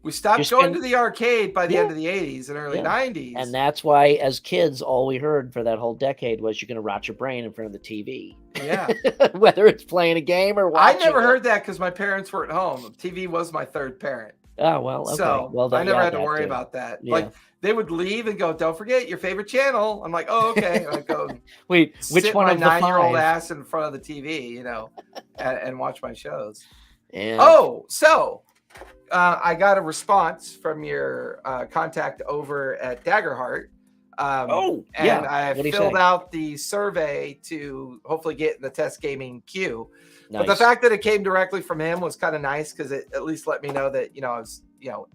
we stopped going to the arcade by the end of the 80s and early 90s. And that's why, as kids, all we heard for that whole decade was you're going to rot your brain in front of the TV. Yeah. Whether it's playing a game or watching. I never heard that because my parents were at home. TV was my third parent. Oh, well, okay. So well, I never had to worry about that. Yeah. Like, they would leave and go, don't forget your favorite channel. I'm like, oh, okay. And I'd go, wait, which one my of the 9-year-old ass in front of the TV, and watch my shows. Yeah. Oh, so I got a response from your contact over at Daggerheart. And I filled out the survey to hopefully get in the test gaming queue. Nice. But the fact that it came directly from him was kind of nice because it at least let me know that, I was,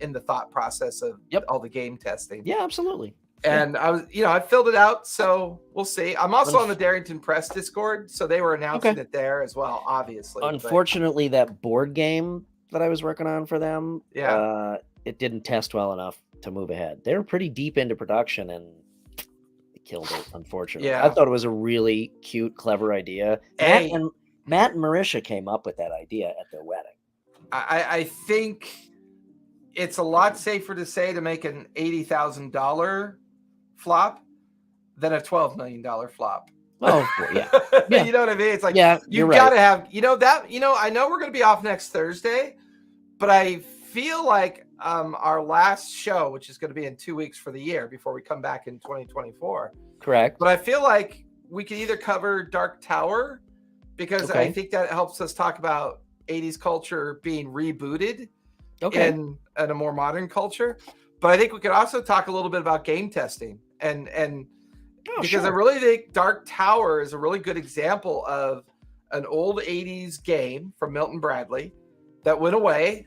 in the thought process of all the game testing. Yeah, absolutely. And I was, I filled it out. So we'll see. I'm also on the Darrington Press Discord. So they were announcing it there as well, obviously. Unfortunately, that board game that I was working on for them, it didn't test well enough to move ahead. They were pretty deep into production and killed it, unfortunately. I thought it was a really cute, clever idea. Matt and Marisha came up with that idea at their wedding. I think it's a lot safer to say to make an $80,000 flop than a $12 million flop. Oh, yeah. You know what I mean? It's like, you've got to have, I know we're going to be off next Thursday, but I feel like our last show, which is going to be in 2 weeks for the year before we come back in 2024. Correct. But I feel like we could either cover Dark Tower, because I think that helps us talk about 80s culture being rebooted in a more modern culture. But I think we could also talk a little bit about game testing and because I really think Dark Tower is a really good example of an old 80s game from Milton Bradley that went away,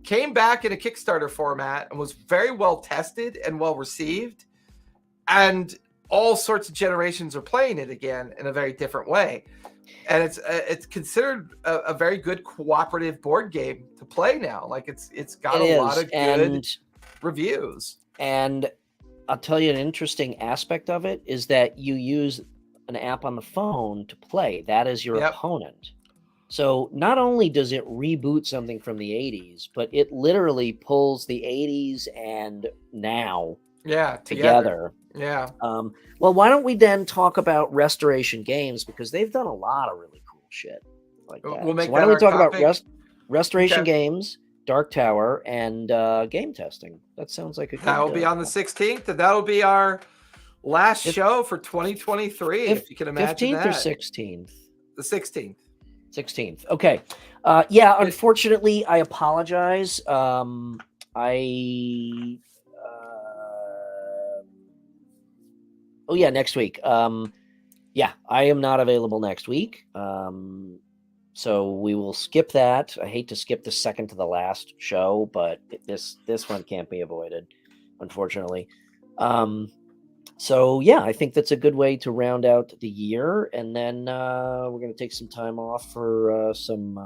came back in a Kickstarter format, and was very well tested and well received. And all sorts of generations are playing it again in a very different way. And it's considered a very good cooperative board game to play now. Like it's got a lot of good reviews. And I'll tell you an interesting aspect of it is that you use an app on the phone to play. That is your Yep. opponent. So not only does it reboot something from the 80s, but it literally pulls the 80s and now Yeah, together. Yeah. Well, why don't we then talk about Restoration Games, because they've done a lot of really cool shit like that. We'll make so why that don't we our talk topic. about Restoration Okay. Games, Dark Tower, and game testing? That sounds like a good. That will be on the 16th, and that'll be our last show for 2023. If you can imagine 15th that. or 16th? The 16th. 16th. Okay. Yeah, unfortunately, I apologize. Oh yeah, next week. Yeah, I am not available next week. So we will skip that. I hate to skip the second to the last show, but this one can't be avoided, unfortunately. So yeah, I think that's a good way to round out the year, and then we're going to take some time off for some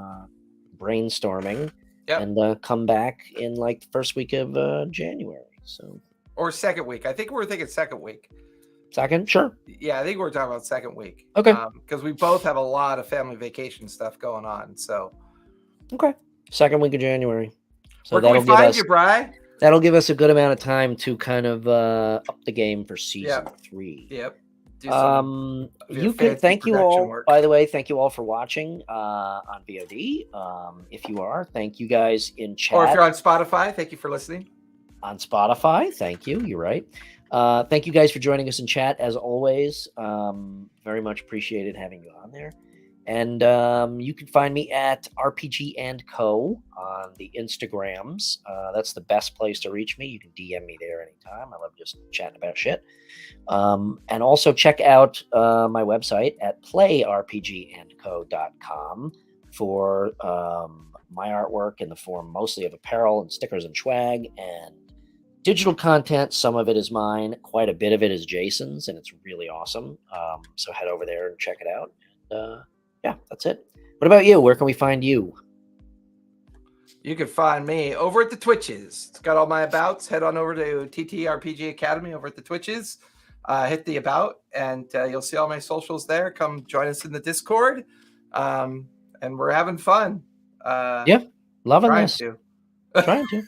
brainstorming, and come back in like the first week of January. So or second week. I think we're thinking second week. Second, sure. Yeah, I think we're talking about second week. Okay. Because we both have a lot of family vacation stuff going on. So okay, second week of January. So where can we find you, Bri? That'll give us a good amount of time to kind of up the game for season 3. Yep. You can thank you all. Work. By the way, thank you all for watching on VOD. If you are, thank you guys in chat. Or if you're on Spotify, thank you for listening. On Spotify, thank you. You're right. Thank you guys for joining us in chat as always. Very much appreciated having you on there. And you can find me at RPG and Co on the Instagrams. That's the best place to reach me. You can DM me there anytime. I love just chatting about shit. And also check out my website at playrpgandco.com for my artwork in the form mostly of apparel and stickers and swag and digital content. Some of it is mine. Quite a bit of it is Jason's, and it's really awesome. So head over there and check it out. Yeah, that's it. What about you? Where can we find you? You can find me over at the Twitches. It's got all my abouts. Head on over to TTRPG Academy over at the Twitches. Hit the about, and you'll see all my socials there. Come join us in the Discord. And we're having fun. Yeah, loving this. Trying to.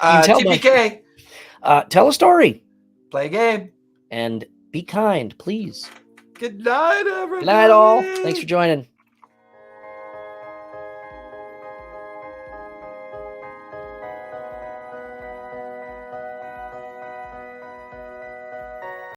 TPK. Tell a story. Play a game. And be kind, please. Good night, everybody. Good night, all. Thanks for joining.